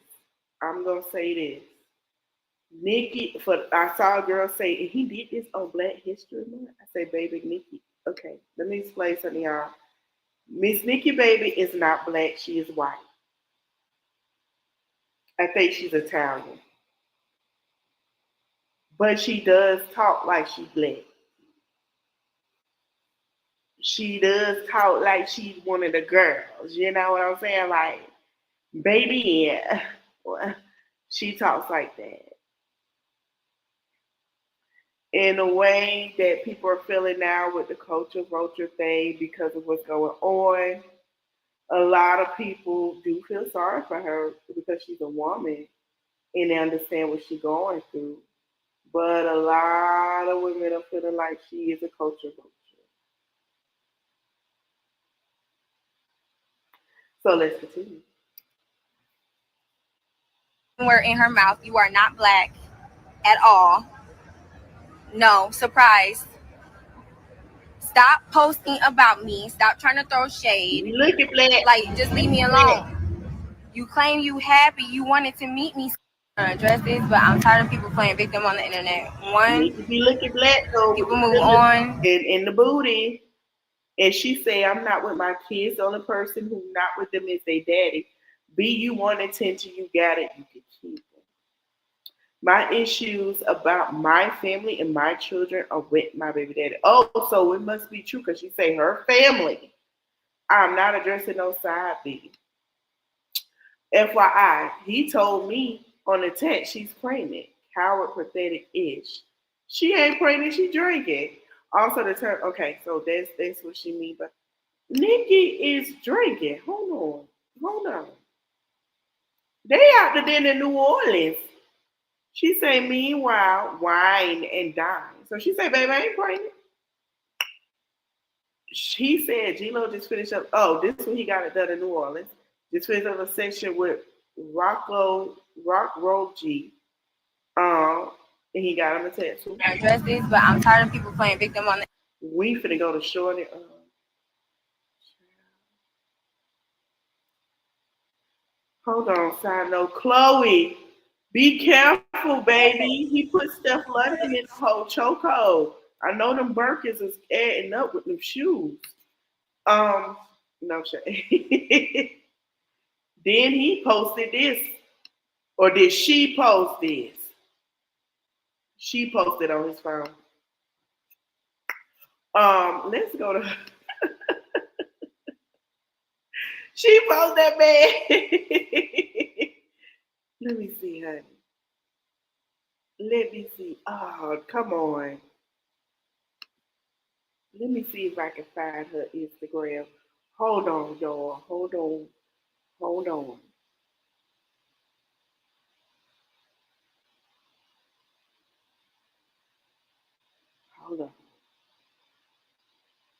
Speaker 2: I'm going to say this. Nikki, I saw a girl say, and he did this on Black History Month. I say, baby, Nikki. Okay, let me explain something to y'all. Miss Nikki Baby is not black. She is white. I think she's Italian. But she does talk like she's black. She does talk like she's one of the girls. You know what I'm saying? Like, baby, yeah. She talks like that. In a way that people are feeling now with the culture vulture thing because of what's going on, a lot of people do feel sorry for her because she's a woman and they understand what she's going through. But a lot of women are feeling like she is a culture vulture. So let's continue.
Speaker 1: word in her mouth. You are not black at all. No, surprise. Stop posting about me. Stop trying to throw shade.
Speaker 2: Look at black.
Speaker 1: Like, just leave me alone. You claim you happy. You wanted to meet me. Address this, but I'm tired of people playing victim on the internet. One,
Speaker 2: you be looking black though.
Speaker 1: People move on.
Speaker 2: In the booty. And she say, I'm not with my kids. The only person who's not with them is their daddy. B, you want attention, you got it, you can keep it. My issues about my family and my children are with my baby daddy. Oh, so it must be true because she say her family. I'm not addressing no side B. FYI, he told me on the text she's pregnant. Coward, pathetic-ish. She ain't pregnant, she drinking. Also the term, okay, so that's what she mean. But Nikki is drinking. Hold on. They out there in New Orleans. She say, meanwhile, wine and dine. So she say, baby, I ain't pregnant. She said, G-Lo just finished up. Oh, this is when he got it done in New Orleans. Just finished up a session with Rock Road G. And he got him a tattoo.
Speaker 1: I address this, but I'm tired of people playing victim on the.
Speaker 2: We finna go to Shorty. Hold on, side note. Chloe, be careful, baby. He put Steph London in the whole chokehold. I know them Birkins is adding up with them shoes. Um, no shade. Then he posted this. Or did she post this? She posted on his phone. Let's go to she posted that man. Let me see, honey. Let me see. Oh, come on. Let me see if I can find her Instagram. Hold on, y'all. Hold on. Hold on. Hold on.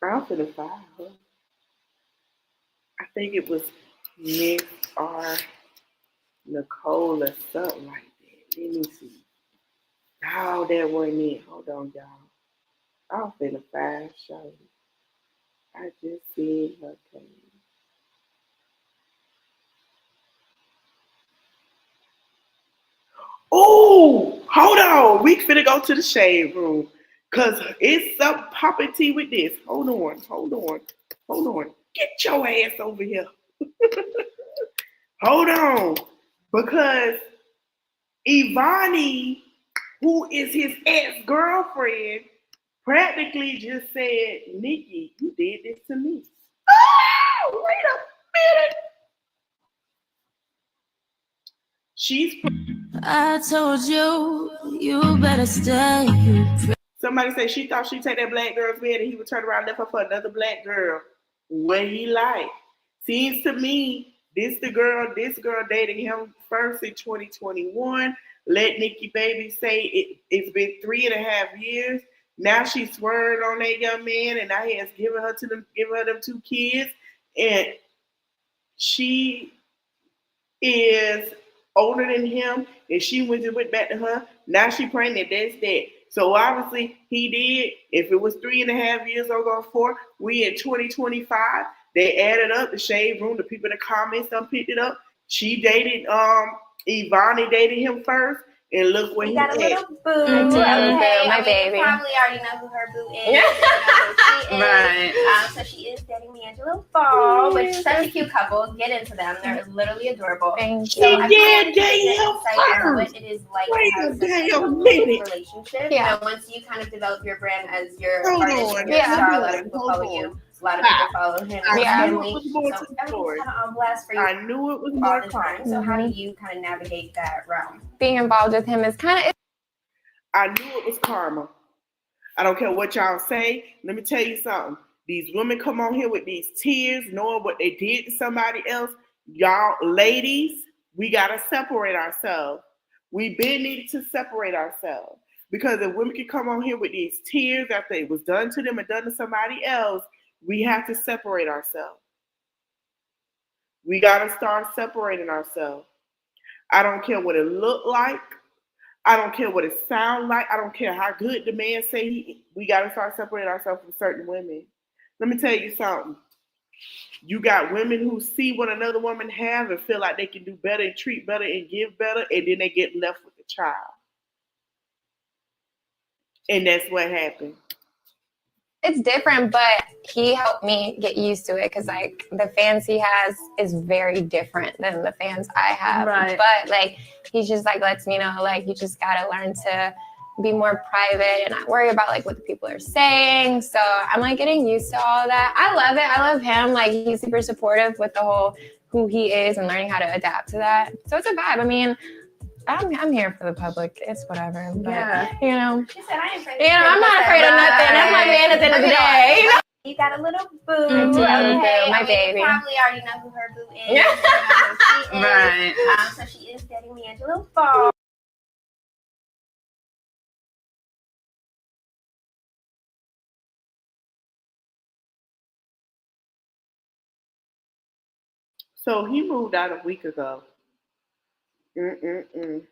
Speaker 2: I'm finna find her. I think it was Miss R. Nicole or something like that. Let me see. Oh, that wasn't it. Hold on, y'all. I'm finna find show. I just seen her page. Oh, hold on. We finna go to the shade room. Cause it's some popping tea with this. Hold on, hold on, hold on. Get your ass over here. Hold on. Because Ivani, who is his ex-girlfriend, practically just said, Nikki, you did this to me. Oh, wait a minute. She's. I told you, you better stay. Somebody said she thought she'd take that black girl's bed and he would turn around and left her for another black girl. What he like? Seems to me, this girl dated him first in 2021. Let Nikki Baby say it's been 3.5 years. Now she's swearing on that young man, and now he has given her them 2 kids, and she is older than him, and she went back to her. Now she pregnant. That's that. So obviously he did. If it was 3.5 years ago, 4, we in 2025. They added up the shade room. The people in the comments done picked it up. She dated Ivani dated him first, and look what he got a little
Speaker 1: boo.
Speaker 4: Okay,
Speaker 1: My baby.
Speaker 4: You probably already know who her boo is.
Speaker 1: Yeah.
Speaker 4: You know who she is.
Speaker 1: Right.
Speaker 4: So she is dating D'Angelo Fall, which is such a cute couple. Get into them. They're literally adorable.
Speaker 1: Thank
Speaker 4: So
Speaker 1: you.
Speaker 4: I'm
Speaker 1: Yeah,
Speaker 4: trying to get
Speaker 1: damn
Speaker 4: insight on
Speaker 1: first.
Speaker 4: what it is like
Speaker 2: Wait
Speaker 4: to have
Speaker 2: a
Speaker 4: such a
Speaker 2: damn
Speaker 4: close
Speaker 2: minute.
Speaker 4: relationship.
Speaker 1: Yeah.
Speaker 4: You know, once you kind of develop your brand as your
Speaker 2: Hold
Speaker 4: artist
Speaker 2: on.
Speaker 4: and your
Speaker 1: Yeah.
Speaker 4: star, a lot of people
Speaker 2: Hold
Speaker 4: follow
Speaker 2: on.
Speaker 4: you. A lot of people follow him and his
Speaker 2: I knew
Speaker 4: family.
Speaker 2: it was more
Speaker 4: So
Speaker 2: to the story.
Speaker 4: everything's kind of on blast for you
Speaker 2: I knew it was
Speaker 4: all
Speaker 2: more
Speaker 4: the time. So how do you kind of navigate that realm?
Speaker 1: Being involved with him is kind of.
Speaker 2: I knew it was karma. I don't care what y'all say. Let me tell you something. These women come on here with these tears, knowing what they did to somebody else. Y'all, ladies, we gotta separate ourselves. We been needed to separate ourselves. Because if women can come on here with these tears after it was done to them and done to somebody else, we have to separate ourselves. We gotta start separating ourselves. I don't care what it look like. I don't care what it sound like. I don't care how good the man say we gotta start separating ourselves from certain women. Let me tell you something. You got women who see what another woman have and feel like they can do better and treat better and give better, and then they get left with the child. And that's what happened.
Speaker 1: It's different, but he helped me get used to it because like the fans he has is very different than the fans I have.
Speaker 7: Right.
Speaker 1: But like he just like lets me know like you just gotta learn to be more private and not worry about like what the people are saying. So I'm like getting used to all that. I love it. I love him. Like he's super supportive with the whole who he is and learning how to adapt to that. So it's a vibe. I mean, I'm here for the public. It's whatever. But,
Speaker 7: Yeah.
Speaker 1: you know.
Speaker 4: She said, I ain't afraid
Speaker 1: I'm not afraid of nothing. That's my man at the end of the day. You know?
Speaker 4: You got a little boo.
Speaker 1: Mhm. My baby.
Speaker 4: You probably already know who her boo is.
Speaker 1: Yeah.
Speaker 4: You know who she is.
Speaker 1: Right.
Speaker 4: So she is dating D'Angelo Fall.
Speaker 2: So he moved out a week ago. Mm-mm-mm.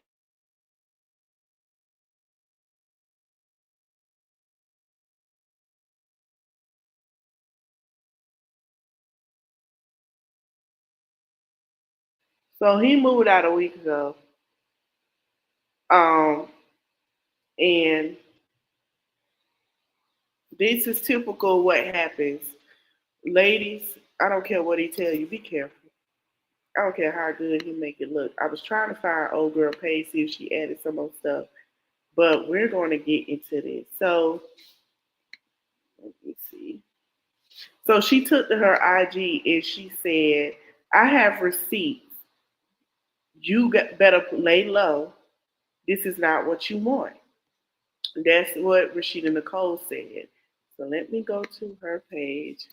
Speaker 2: So he moved out a week ago. Um, and this is typical what happens. Ladies, I don't care what he tell you, be careful. I don't care how good he make it look. I was trying to find old girl page, see if she added some more stuff. But we're going to get into this. So let me see. So she took to her IG and she said, I have receipts. You better lay low. This is not what you want. That's what Rashida Nicole said. So let me go to her page.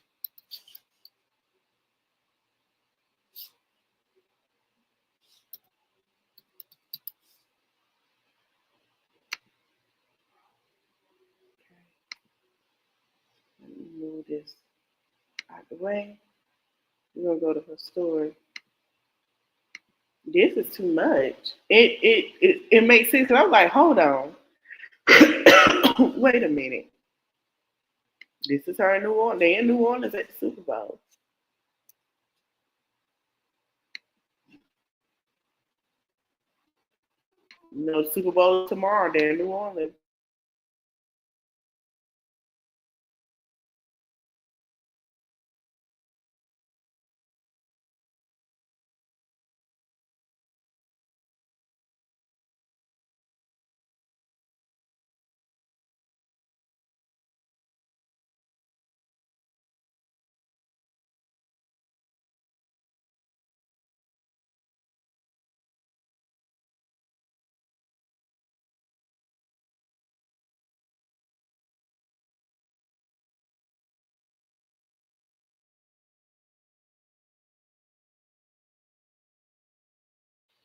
Speaker 2: Let me move this out the way. We're gonna go to her story. This is too much. It makes sense. And I'm like, hold on. Wait a minute. This is her in New Orleans. They in New Orleans at the Super Bowl. No, Super Bowl tomorrow. They're in New Orleans.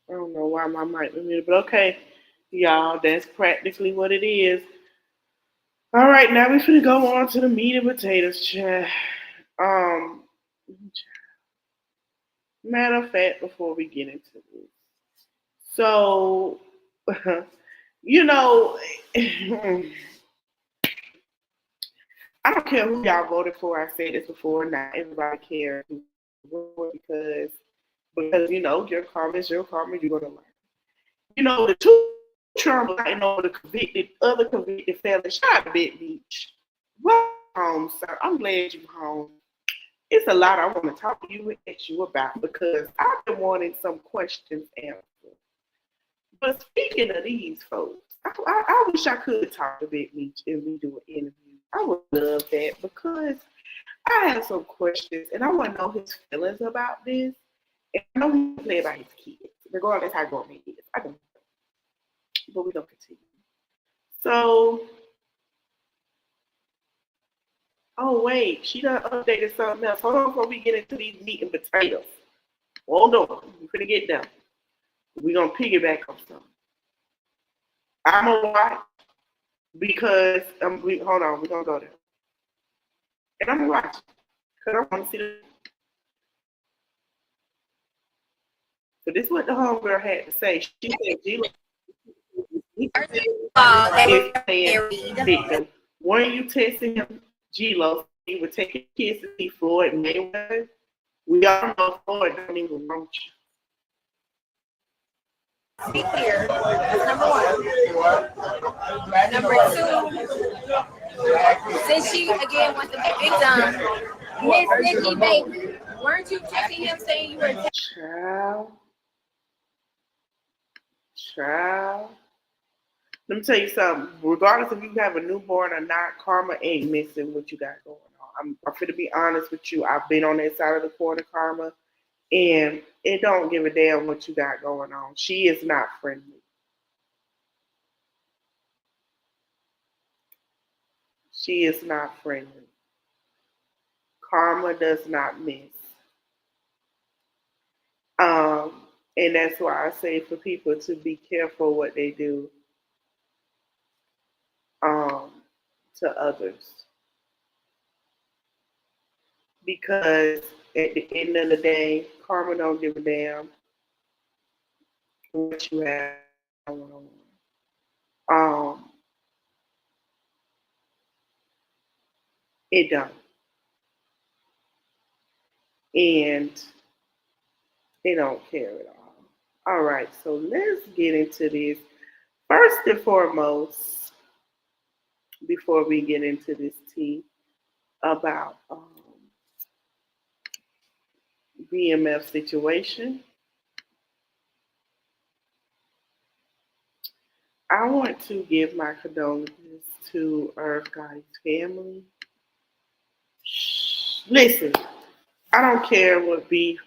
Speaker 2: I don't know why my mic was muted, but okay, y'all, that's practically what it is. All right, now we're gonna go on to the meat and potatoes, chat. Um, Matter of fact, before we get into this, so you know, I don't care who y'all voted for. I said this before. Not everybody cares who voted because you know your karma is your karma. You're gonna learn. You know the two Trump fighting over the other convicted felon. Shot a bit, Meech. Welcome home, sir. I'm glad you're home. It's a lot I want to talk to you and ask you about because I've been wanting some questions answered. But speaking of these folks, I wish I could talk a bit, Meech, and we do an interview. I would love that because I have some questions and I want to know his feelings about this. And I know he play about his kids, regardless how grown he is. I don't know. But we don't continue. So, oh wait, she done updated something else. Hold on before we get into these meat and potatoes. Hold on, we're gonna get down. We're gonna piggyback on something. I'm gonna watch because hold on, we're gonna go there. And I'm gonna watch because I want to see the. So this is what the homegirl had to say. She said, "G victim. Weren't you testing him, G-Lo? He would take a kiss to see Floyd Mayweather. We all know Floyd don't even want you."
Speaker 1: Be clear. That's number one. Number two, since she again was the victim, Miss Nikki Baby, weren't you texting him saying you were
Speaker 2: Child. Let me tell you something. Regardless if you have a newborn or not, karma ain't missing what you got going on. I'm going to be honest with you. I've been on that side of the corner, karma, and it don't give a damn what you got going on. She is not friendly. She is not friendly. Karma does not miss. And that's why I say for people to be careful what they do to others. Because at the end of the day, karma don't give a damn what you have going on. It don't. And they don't care at all. All right, so let's get into this. First and foremost, before we get into this tea about BMF situation, I want to give my condolences to Irv Gotti's family. Listen, I don't care what beef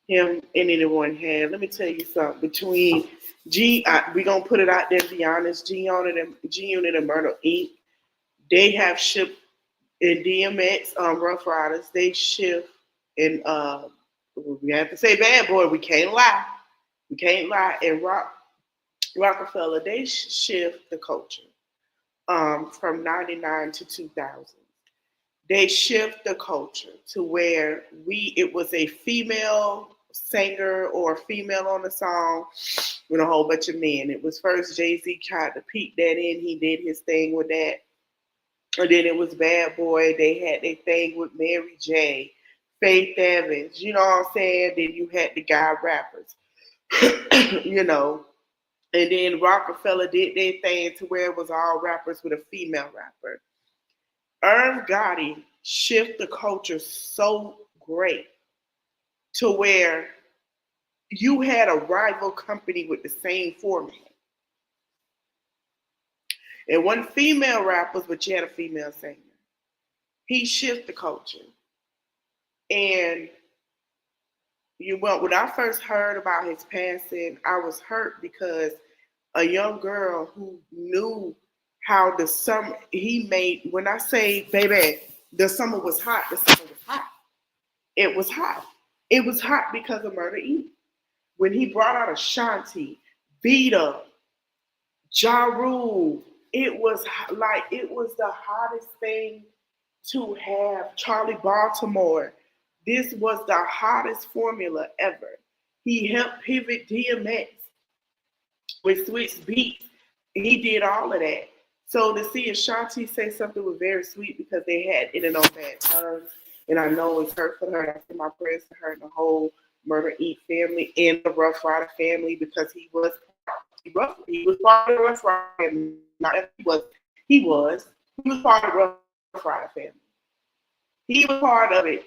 Speaker 2: him and anyone had. Let me tell you something. Between we gonna put it out there. To be honest, G Unit and Murder Inc. They have shipped in DMX Rough Riders. They shift and we have to say bad boy. We can't lie. We can't lie. And Rockefeller, they shift the culture from 99 to 2000. They shift the culture to where it was a female singer or a female on the song with a whole bunch of men. It was first Jay-Z tried to peek that in. He did his thing with that. And then it was Bad Boy. They had their thing with Mary J, Faith Evans. You know what I'm saying? Then you had the guy rappers. You know. And then Rockefeller did their thing to where it was all rappers with a female rapper. Irv Gotti shift the culture so great to where you had a rival company with the same format. And one female rappers, but you had a female singer. He shift the culture. And when I first heard about his passing, I was hurt because a young girl who knew how the summer he made, when I say, baby, the summer was hot, the summer was hot. It was hot. It was hot because of Murder Inc. When he brought out Ashanti, Vita, Ja Rule, it was the hottest thing to have. Charlie Baltimore. This was the hottest formula ever. He helped pivot DMX with Switch Beats. He did all of that. So to see Ashanti say something was very sweet because they had it in on bad terms. And I know it's hurt for her. I send my prayers to her and the whole Murder Inc. family and the Rough Rider family because he was part of the Rough Rider family. He was part of the Rough Rider family. He was part of it.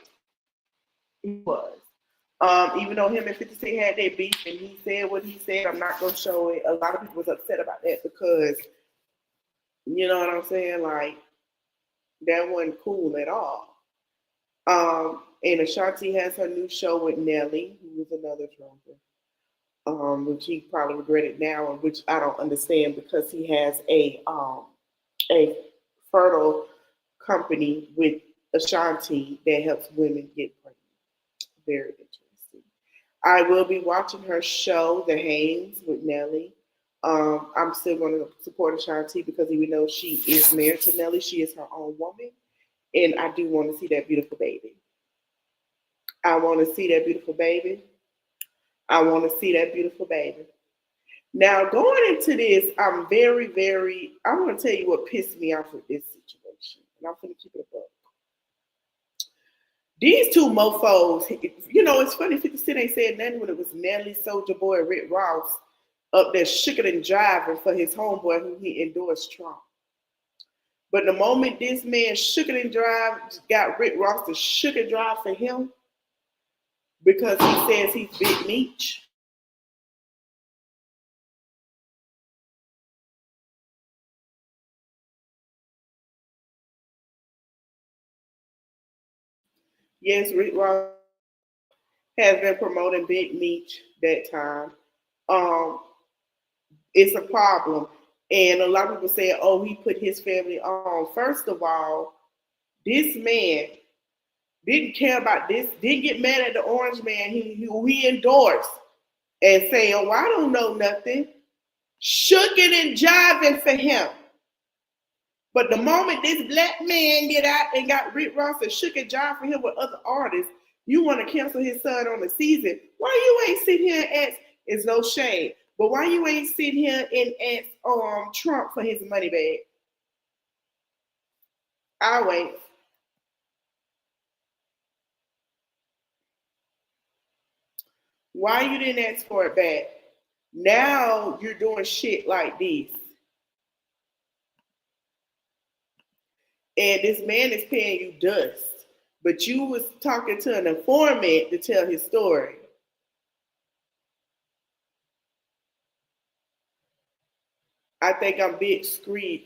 Speaker 2: He was. Even though him and 50 Cent had their beef and he said what he said, I'm not going to show it. A lot of people was upset about that because, you know what I'm saying? Like, that wasn't cool at all. And Ashanti has her new show with Nelly, who is another drummer, which he probably regretted now, and which I don't understand because he has a fertile company with Ashanti that helps women get pregnant. Very interesting. I will be watching her show, The Hames, with Nelly. I'm still going to support Ashanti because even though she is married to Nelly, she is her own woman. And I do want to see that beautiful baby. I want to see that beautiful baby. I want to see that beautiful baby. Now, going into this, I'm very, very, I want to tell you what pissed me off with this situation. And I'm going to keep it a buck. These two mofos, you know, it's funny, 50 Cent ain't said nothing when it was Nelly, Soulja Boy, and Rick Ross up there shooking and driving for his homeboy who he endorsed Trump. But the moment this man shook it and drive, got Rick Ross to shook and drive for him because he says he's Big Meech. Yes, Rick Ross has been promoting Big Meech that time. It's a problem. And a lot of people say, oh, he put his family on. First of all, this man didn't care about this, didn't get mad at the orange man who he endorsed and say, oh, I don't know nothing. Shook it and jiving for him. But the moment this black man get out and got Rick Ross and shook and jive for him with other artists, you want to cancel his son on the season. Why you ain't sit here and ask, it's no shame, but why you ain't sit here and ask Trump for his money back? I'll wait. Why you didn't ask for it back? Now you're doing shit like this. And this man is paying you dust. But you was talking to an informant to tell his story. I think I'm big screech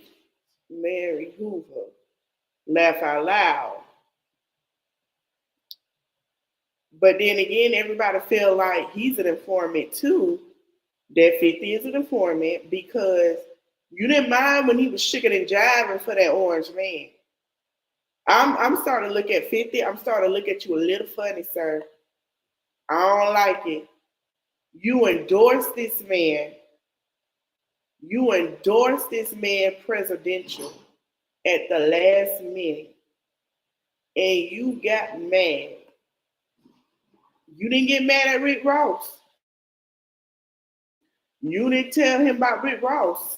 Speaker 2: Mary Hoover. Laugh out loud. But then again, everybody feel like he's an informant too. That 50 is an informant because you didn't mind when he was shicking and jiving for that orange man. I'm starting to look at 50. I'm starting to look at you a little funny, sir. I don't like it. You endorse this man. You endorse this man presidential at the last minute. And you got mad. You didn't get mad at Rick Ross. You didn't tell him about Rick Ross.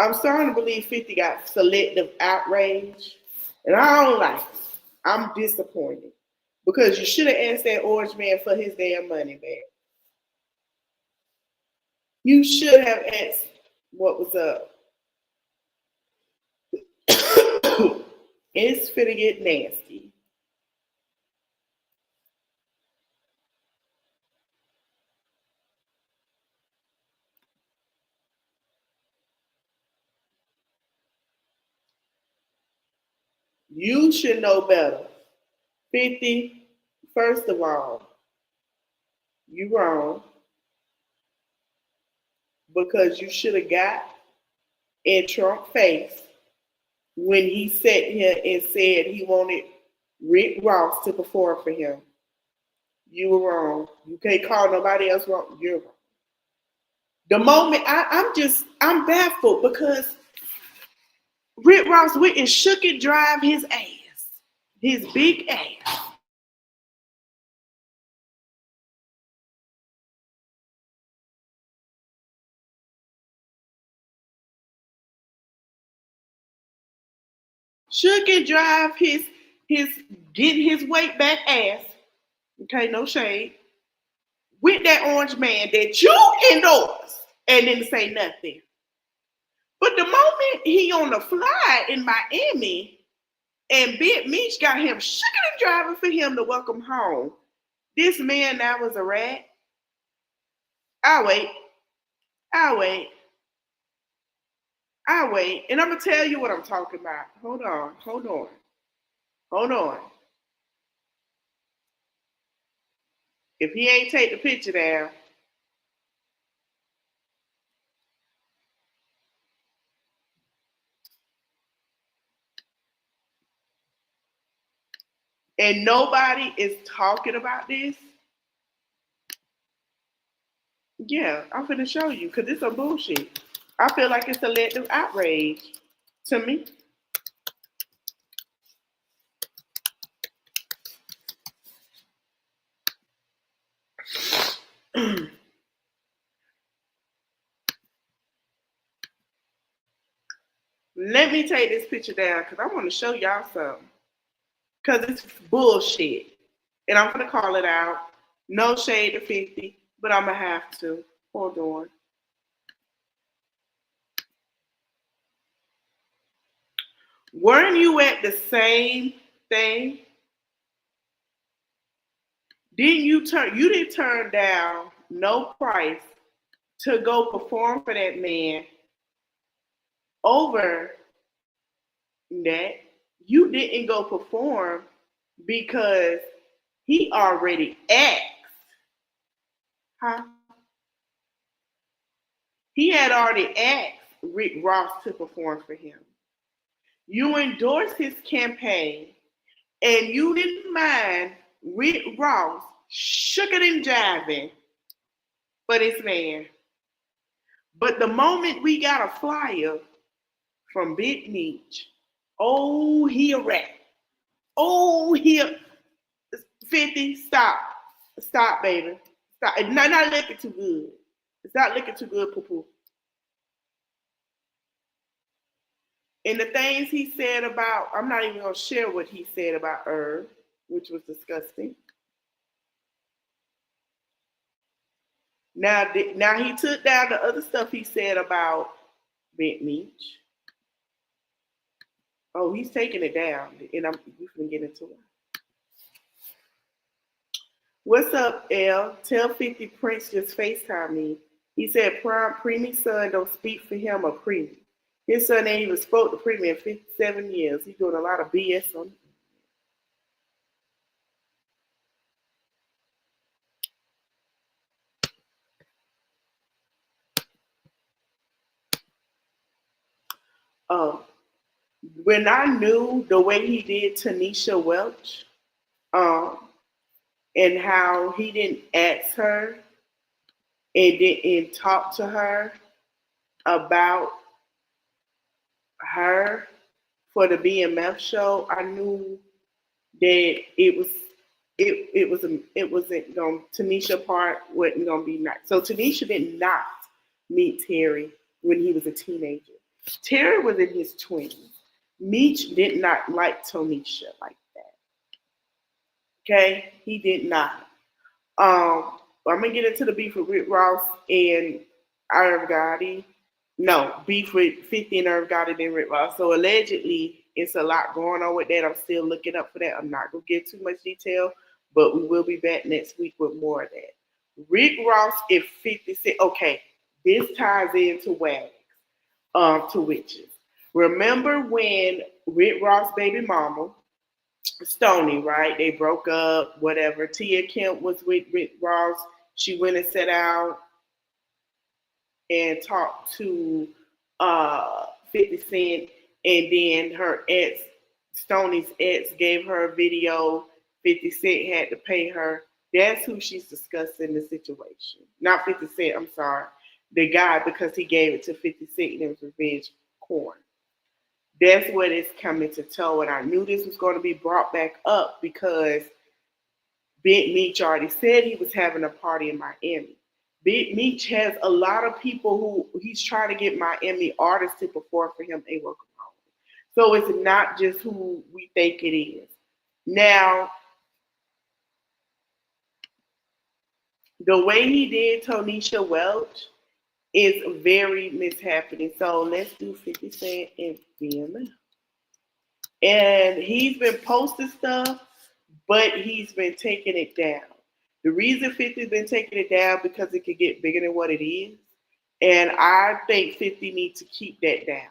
Speaker 2: I'm starting to believe 50 got selective outrage, and I don't like it. I'm disappointed because you should have asked that orange man for his damn money back. You should have asked what was up. It's finna get nasty. You should know better. 50, first of all, you wrong because you should have got in Trump's face when he sat here and said he wanted Rick Ross to perform for him. You were wrong. You can't call nobody else wrong. You're wrong. The moment I'm baffled because Rick Ross went and shook and drive his ass, his big ass. Shook and drive his getting his weight back ass. Okay, no shade. With that orange man that you endorsed and didn't say nothing. But the moment he on the fly in Miami and Big Meech got him shucking and driving for him to welcome home, this man now was a rat. I'll wait. And I'm going to tell you what I'm talking about. Hold on. If he ain't take the picture down, and nobody is talking about this, yeah, I'm finna show you because it's some bullshit. I feel like it's selective outrage to me. Let me take this picture down because I want to show y'all something. Because it's bullshit. And I'm going to call it out. No shade to 50, but I'm going to have to. Hold on. Weren't you at the same thing? You didn't turn down no price to go perform for that man over that. You didn't go perform because he already asked. Huh? He had already asked Rick Ross to perform for him. You endorsed his campaign and you didn't mind Rick Ross shucking and jiving for this man. But the moment we got a flyer from Big Meech, oh, he a rat. Oh, he a 50, stop. Stop, baby. Stop. It's not looking too good. It's not looking too good, poo-poo. And the things he said about, I'm not even going to share what he said about Irv, which was disgusting. Now he took down the other stuff he said about Bent Meech. Oh, he's taking it down, and we're going to get into it. What's up, L? Tell 50 Prince just FaceTime me. He said Preemie's son don't speak for him or Preemie. His son ain't even spoke to Preemie in 57 years. He's doing a lot of BS on when I knew the way he did Tanisha Welch, and how he didn't ask her and didn't talk to her about her for the BMF show, I knew that it wasn't going. Tanisha part wasn't going to be nice. So Tanisha did not meet Terry when he was a teenager. Terry was in his 20s. Meech did not like Tanisha like that. Okay, he did not. I'm gonna get into the beef with Rick Ross and Irv Gotti. No, beef with 50 and Irv Gotti and Rick Ross. So allegedly, it's a lot going on with that. I'm still looking up for that. I'm not gonna get too much detail, but we will be back next week with more of that. Rick Ross and 50 said, okay, this ties into Wags, to Witches. Remember when Rick Ross' baby mama, Stoney, right? They broke up, whatever. Tia Kemp was with Rick Ross. She went and sat out and talked to 50 Cent, and then her ex, Stoney's ex, gave her a video. 50 Cent had to pay her. That's who she's discussing the situation. Not 50 Cent, I'm sorry. The guy, because he gave it to 50 Cent and it was revenge porn. That's what it's coming to toe. And I knew this was going to be brought back up because Big Meech already said he was having a party in Miami. Big Meech has a lot of people who he's trying to get Miami artists to perform for him in Oklahoma. So it's not just who we think it is. Now, the way he did Tanisha Welch is very mishappening. So let's do 50 Cent and BMF. And he's been posting stuff, but he's been taking it down. The reason 50's been taking it down because it could get bigger than what it is. And I think 50 needs to keep that down.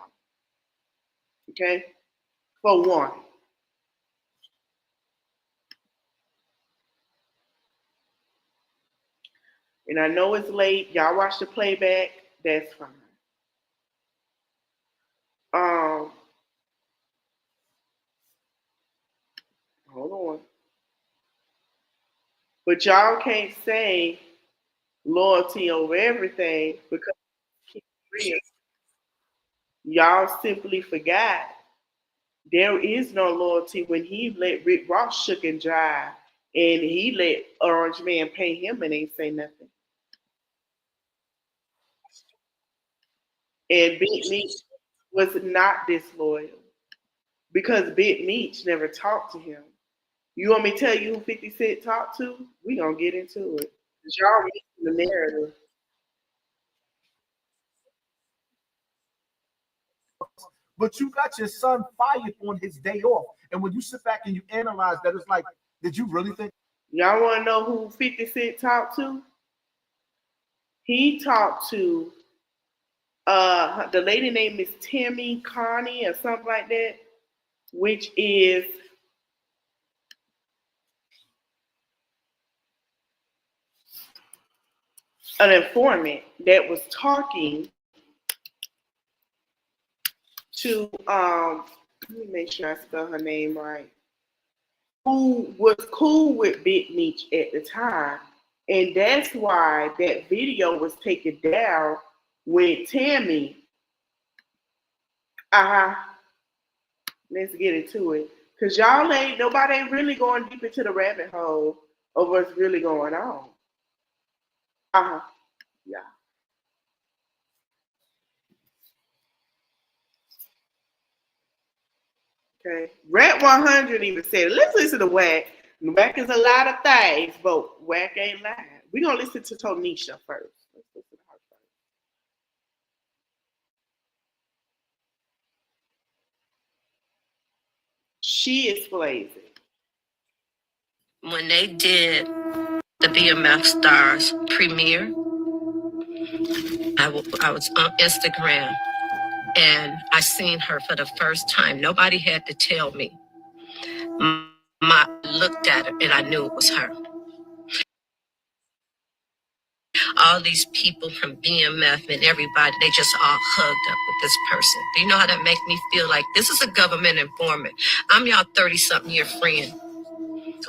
Speaker 2: Okay? For one. And I know it's late. Y'all watch the playback. That's fine. Hold on. But y'all can't say loyalty over everything because y'all simply forgot there is no loyalty when he let Rick Ross shook and jive and he let Orange Man pay him and ain't say nothing. And Big Meech was not disloyal because Big Meech never talked to him. You want me to tell you who 50 Cent talked to? We gonna get into it. Y'all read the narrative.
Speaker 5: But you got your son fired on his day off. And when you sit back and you analyze that, it's like, did you really think?
Speaker 2: Y'all want to know who 50 Cent talked to? He talked to the lady name is Tammy Connie or something like that, which is an informant that was talking to let me make sure I spell her name right, who was cool with Big Meech at the time. And that's why that video was taken down with Tammy. Let's get into it. Because y'all nobody ain't really going deep into the rabbit hole of what's really going on. Yeah. Okay. Rap 100 even said it. Let's listen to Wack. Wack is a lot of things, but Wack ain't lying. We're going to listen to Tonisha first. Let's listen to her first. She is blazing.
Speaker 8: When they did the BMF Stars premiere, I was on Instagram and I seen her for the first time. Nobody had to tell me. I looked at her and I knew it was her. All these people from BMF and everybody, they just all hugged up with this person. Do you know how that make me feel? Like, this is a government informant. I'm y'all 30-something year friend.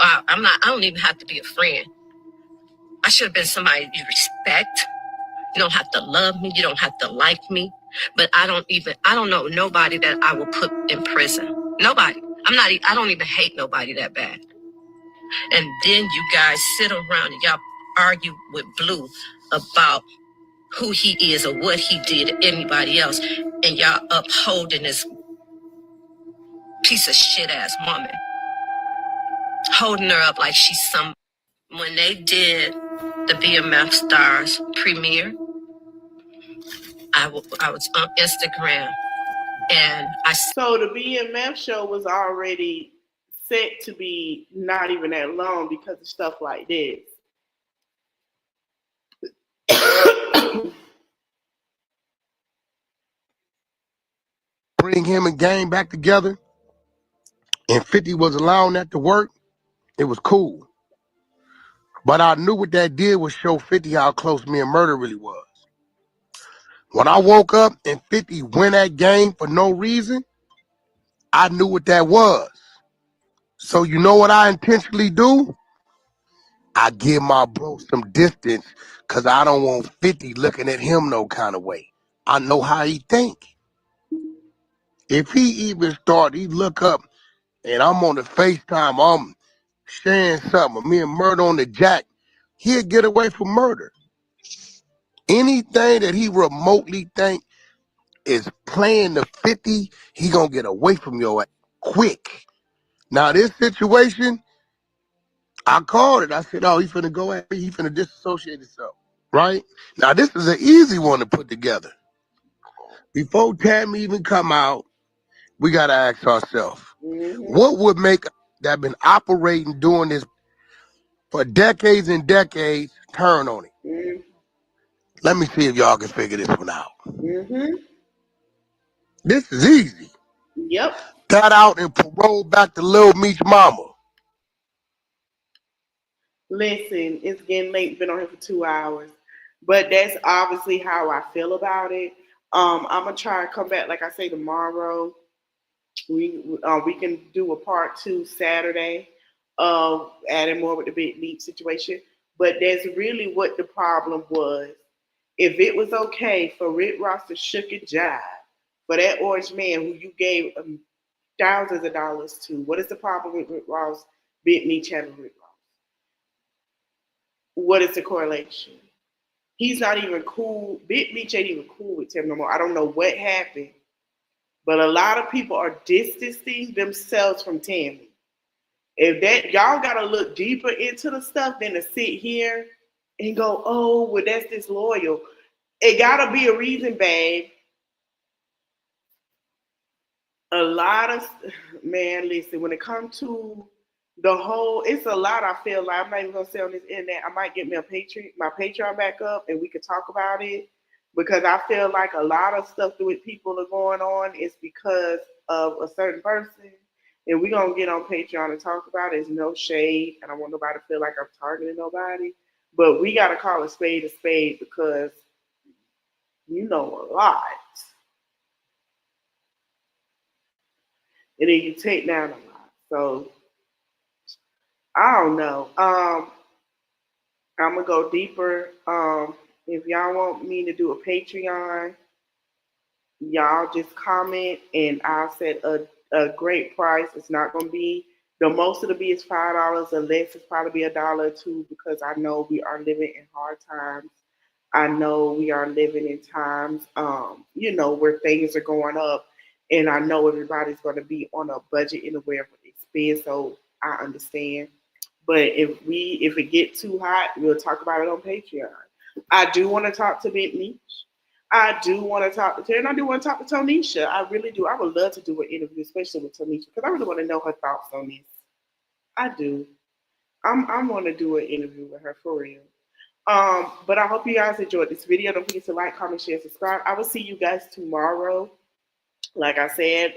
Speaker 8: I don't even have to be a friend. I should have been somebody you respect. You don't have to love me. You don't have to like me. But I don't know nobody that I will put in prison. Nobody. I don't even hate nobody that bad. And then you guys sit around and y'all argue with Blue about who he is or what he did to anybody else. And y'all upholding this piece of shit ass woman. Holding her up like she's some. When they did the BMF Stars premiere, I was on Instagram and
Speaker 2: So the BMF show was already set to be not even that long because of stuff like this.
Speaker 9: Bring him and Game back together, and 50 was allowing that to work, it was cool. But I knew what that did was show 50 how close me and Murder really was. When I woke up and 50 went at Game for no reason, I knew what that was. So you know what I intentionally do? I give my bro some distance because I don't want 50 looking at him no kind of way. I know how he think. If he even he look up and I'm on the FaceTime, I'm sharing something, me and Murder on the jack, he'll get away from Murder. Anything that he remotely think is playing the 50, he gonna get away from your ass quick. Now this situation, I called it. I said, oh, he finna go at me, he finna disassociate himself. Right? Now this is an easy one to put together. Before Tammy even come out, we gotta ask ourselves, what would make that been operating doing this for decades and decades turn on it? Let me see if y'all can figure this one out. This is easy.
Speaker 2: Yep.
Speaker 9: Got out and paroled back to Lil Meech mama.
Speaker 2: Listen, it's getting late. Been on here for 2 hours, but that's obviously how I feel about it. I'm gonna try to come back, like I say, tomorrow. We can do a part 2 Saturday, adding more with the Big Meech situation. But that's really what the problem was. If it was okay for Rick Ross to shook and jive for that orange man who you gave thousands of dollars to, what is the problem with Rick Ross, Big Meech having Rick Ross? What is the correlation? He's not even cool. Big Meech ain't even cool with Tim no more. I don't know what happened, but a lot of people are distancing themselves from Tammy. If that, y'all gotta look deeper into the stuff than to sit here and go, oh, well, that's disloyal. It gotta be a reason, babe. A lot of, man, listen, when it comes to the whole, it's a lot. I feel like I'm not even gonna say on this internet. I might get me my Patreon back up, and we could talk about it, because I feel like a lot of stuff with people are going on is because of a certain person, and we're gonna get on Patreon and talk about it. It's no shade, and I don't want nobody to feel like I'm targeting nobody, but we gotta call a spade because you know a lot, and then you take down a lot. So I don't know. I'm gonna go deeper. If y'all want me to do a Patreon, y'all just comment and I'll set a great price. It's not gonna be the most it'll be is $5. The less it's probably be $1 or $2, because I know we are living in hard times. I know we are living in times, where things are going up. And I know everybody's going to be on a budget in a way of expense, so I understand. But if it gets too hot, we'll talk about it on Patreon. I do want to talk to Big Meech. I do want to talk to Terry, and I do want to talk to Tonisha. I really do. I would love to do an interview, especially with Tonisha, because I really want to know her thoughts on this. I do. I'm going to do an interview with her for real. But I hope you guys enjoyed this video. Don't forget to like, comment, share, subscribe. I will see you guys tomorrow. Like I said,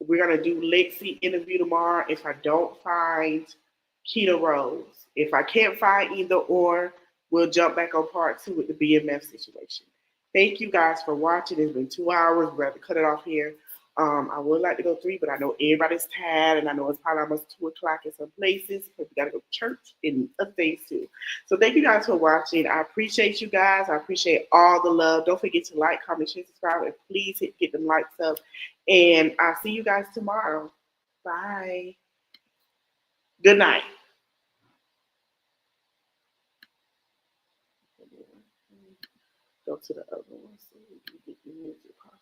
Speaker 2: we're going to do Lexi interview tomorrow if I don't find Keita Rose. If I can't find either or, we'll jump back on part 2 with the BMF situation. Thank you guys for watching. It's been 2 hours. We're going to cut it off here. I would like to go 3, but I know everybody's tired, and I know it's probably almost 2 o'clock in some places because we got to go to church and other things too. So thank you guys for watching. I appreciate you guys. I appreciate all the love. Don't forget to like, comment, share, subscribe, and please get them likes up. And I'll see you guys tomorrow. Bye. Good night. Go to the other one so we can get the music off.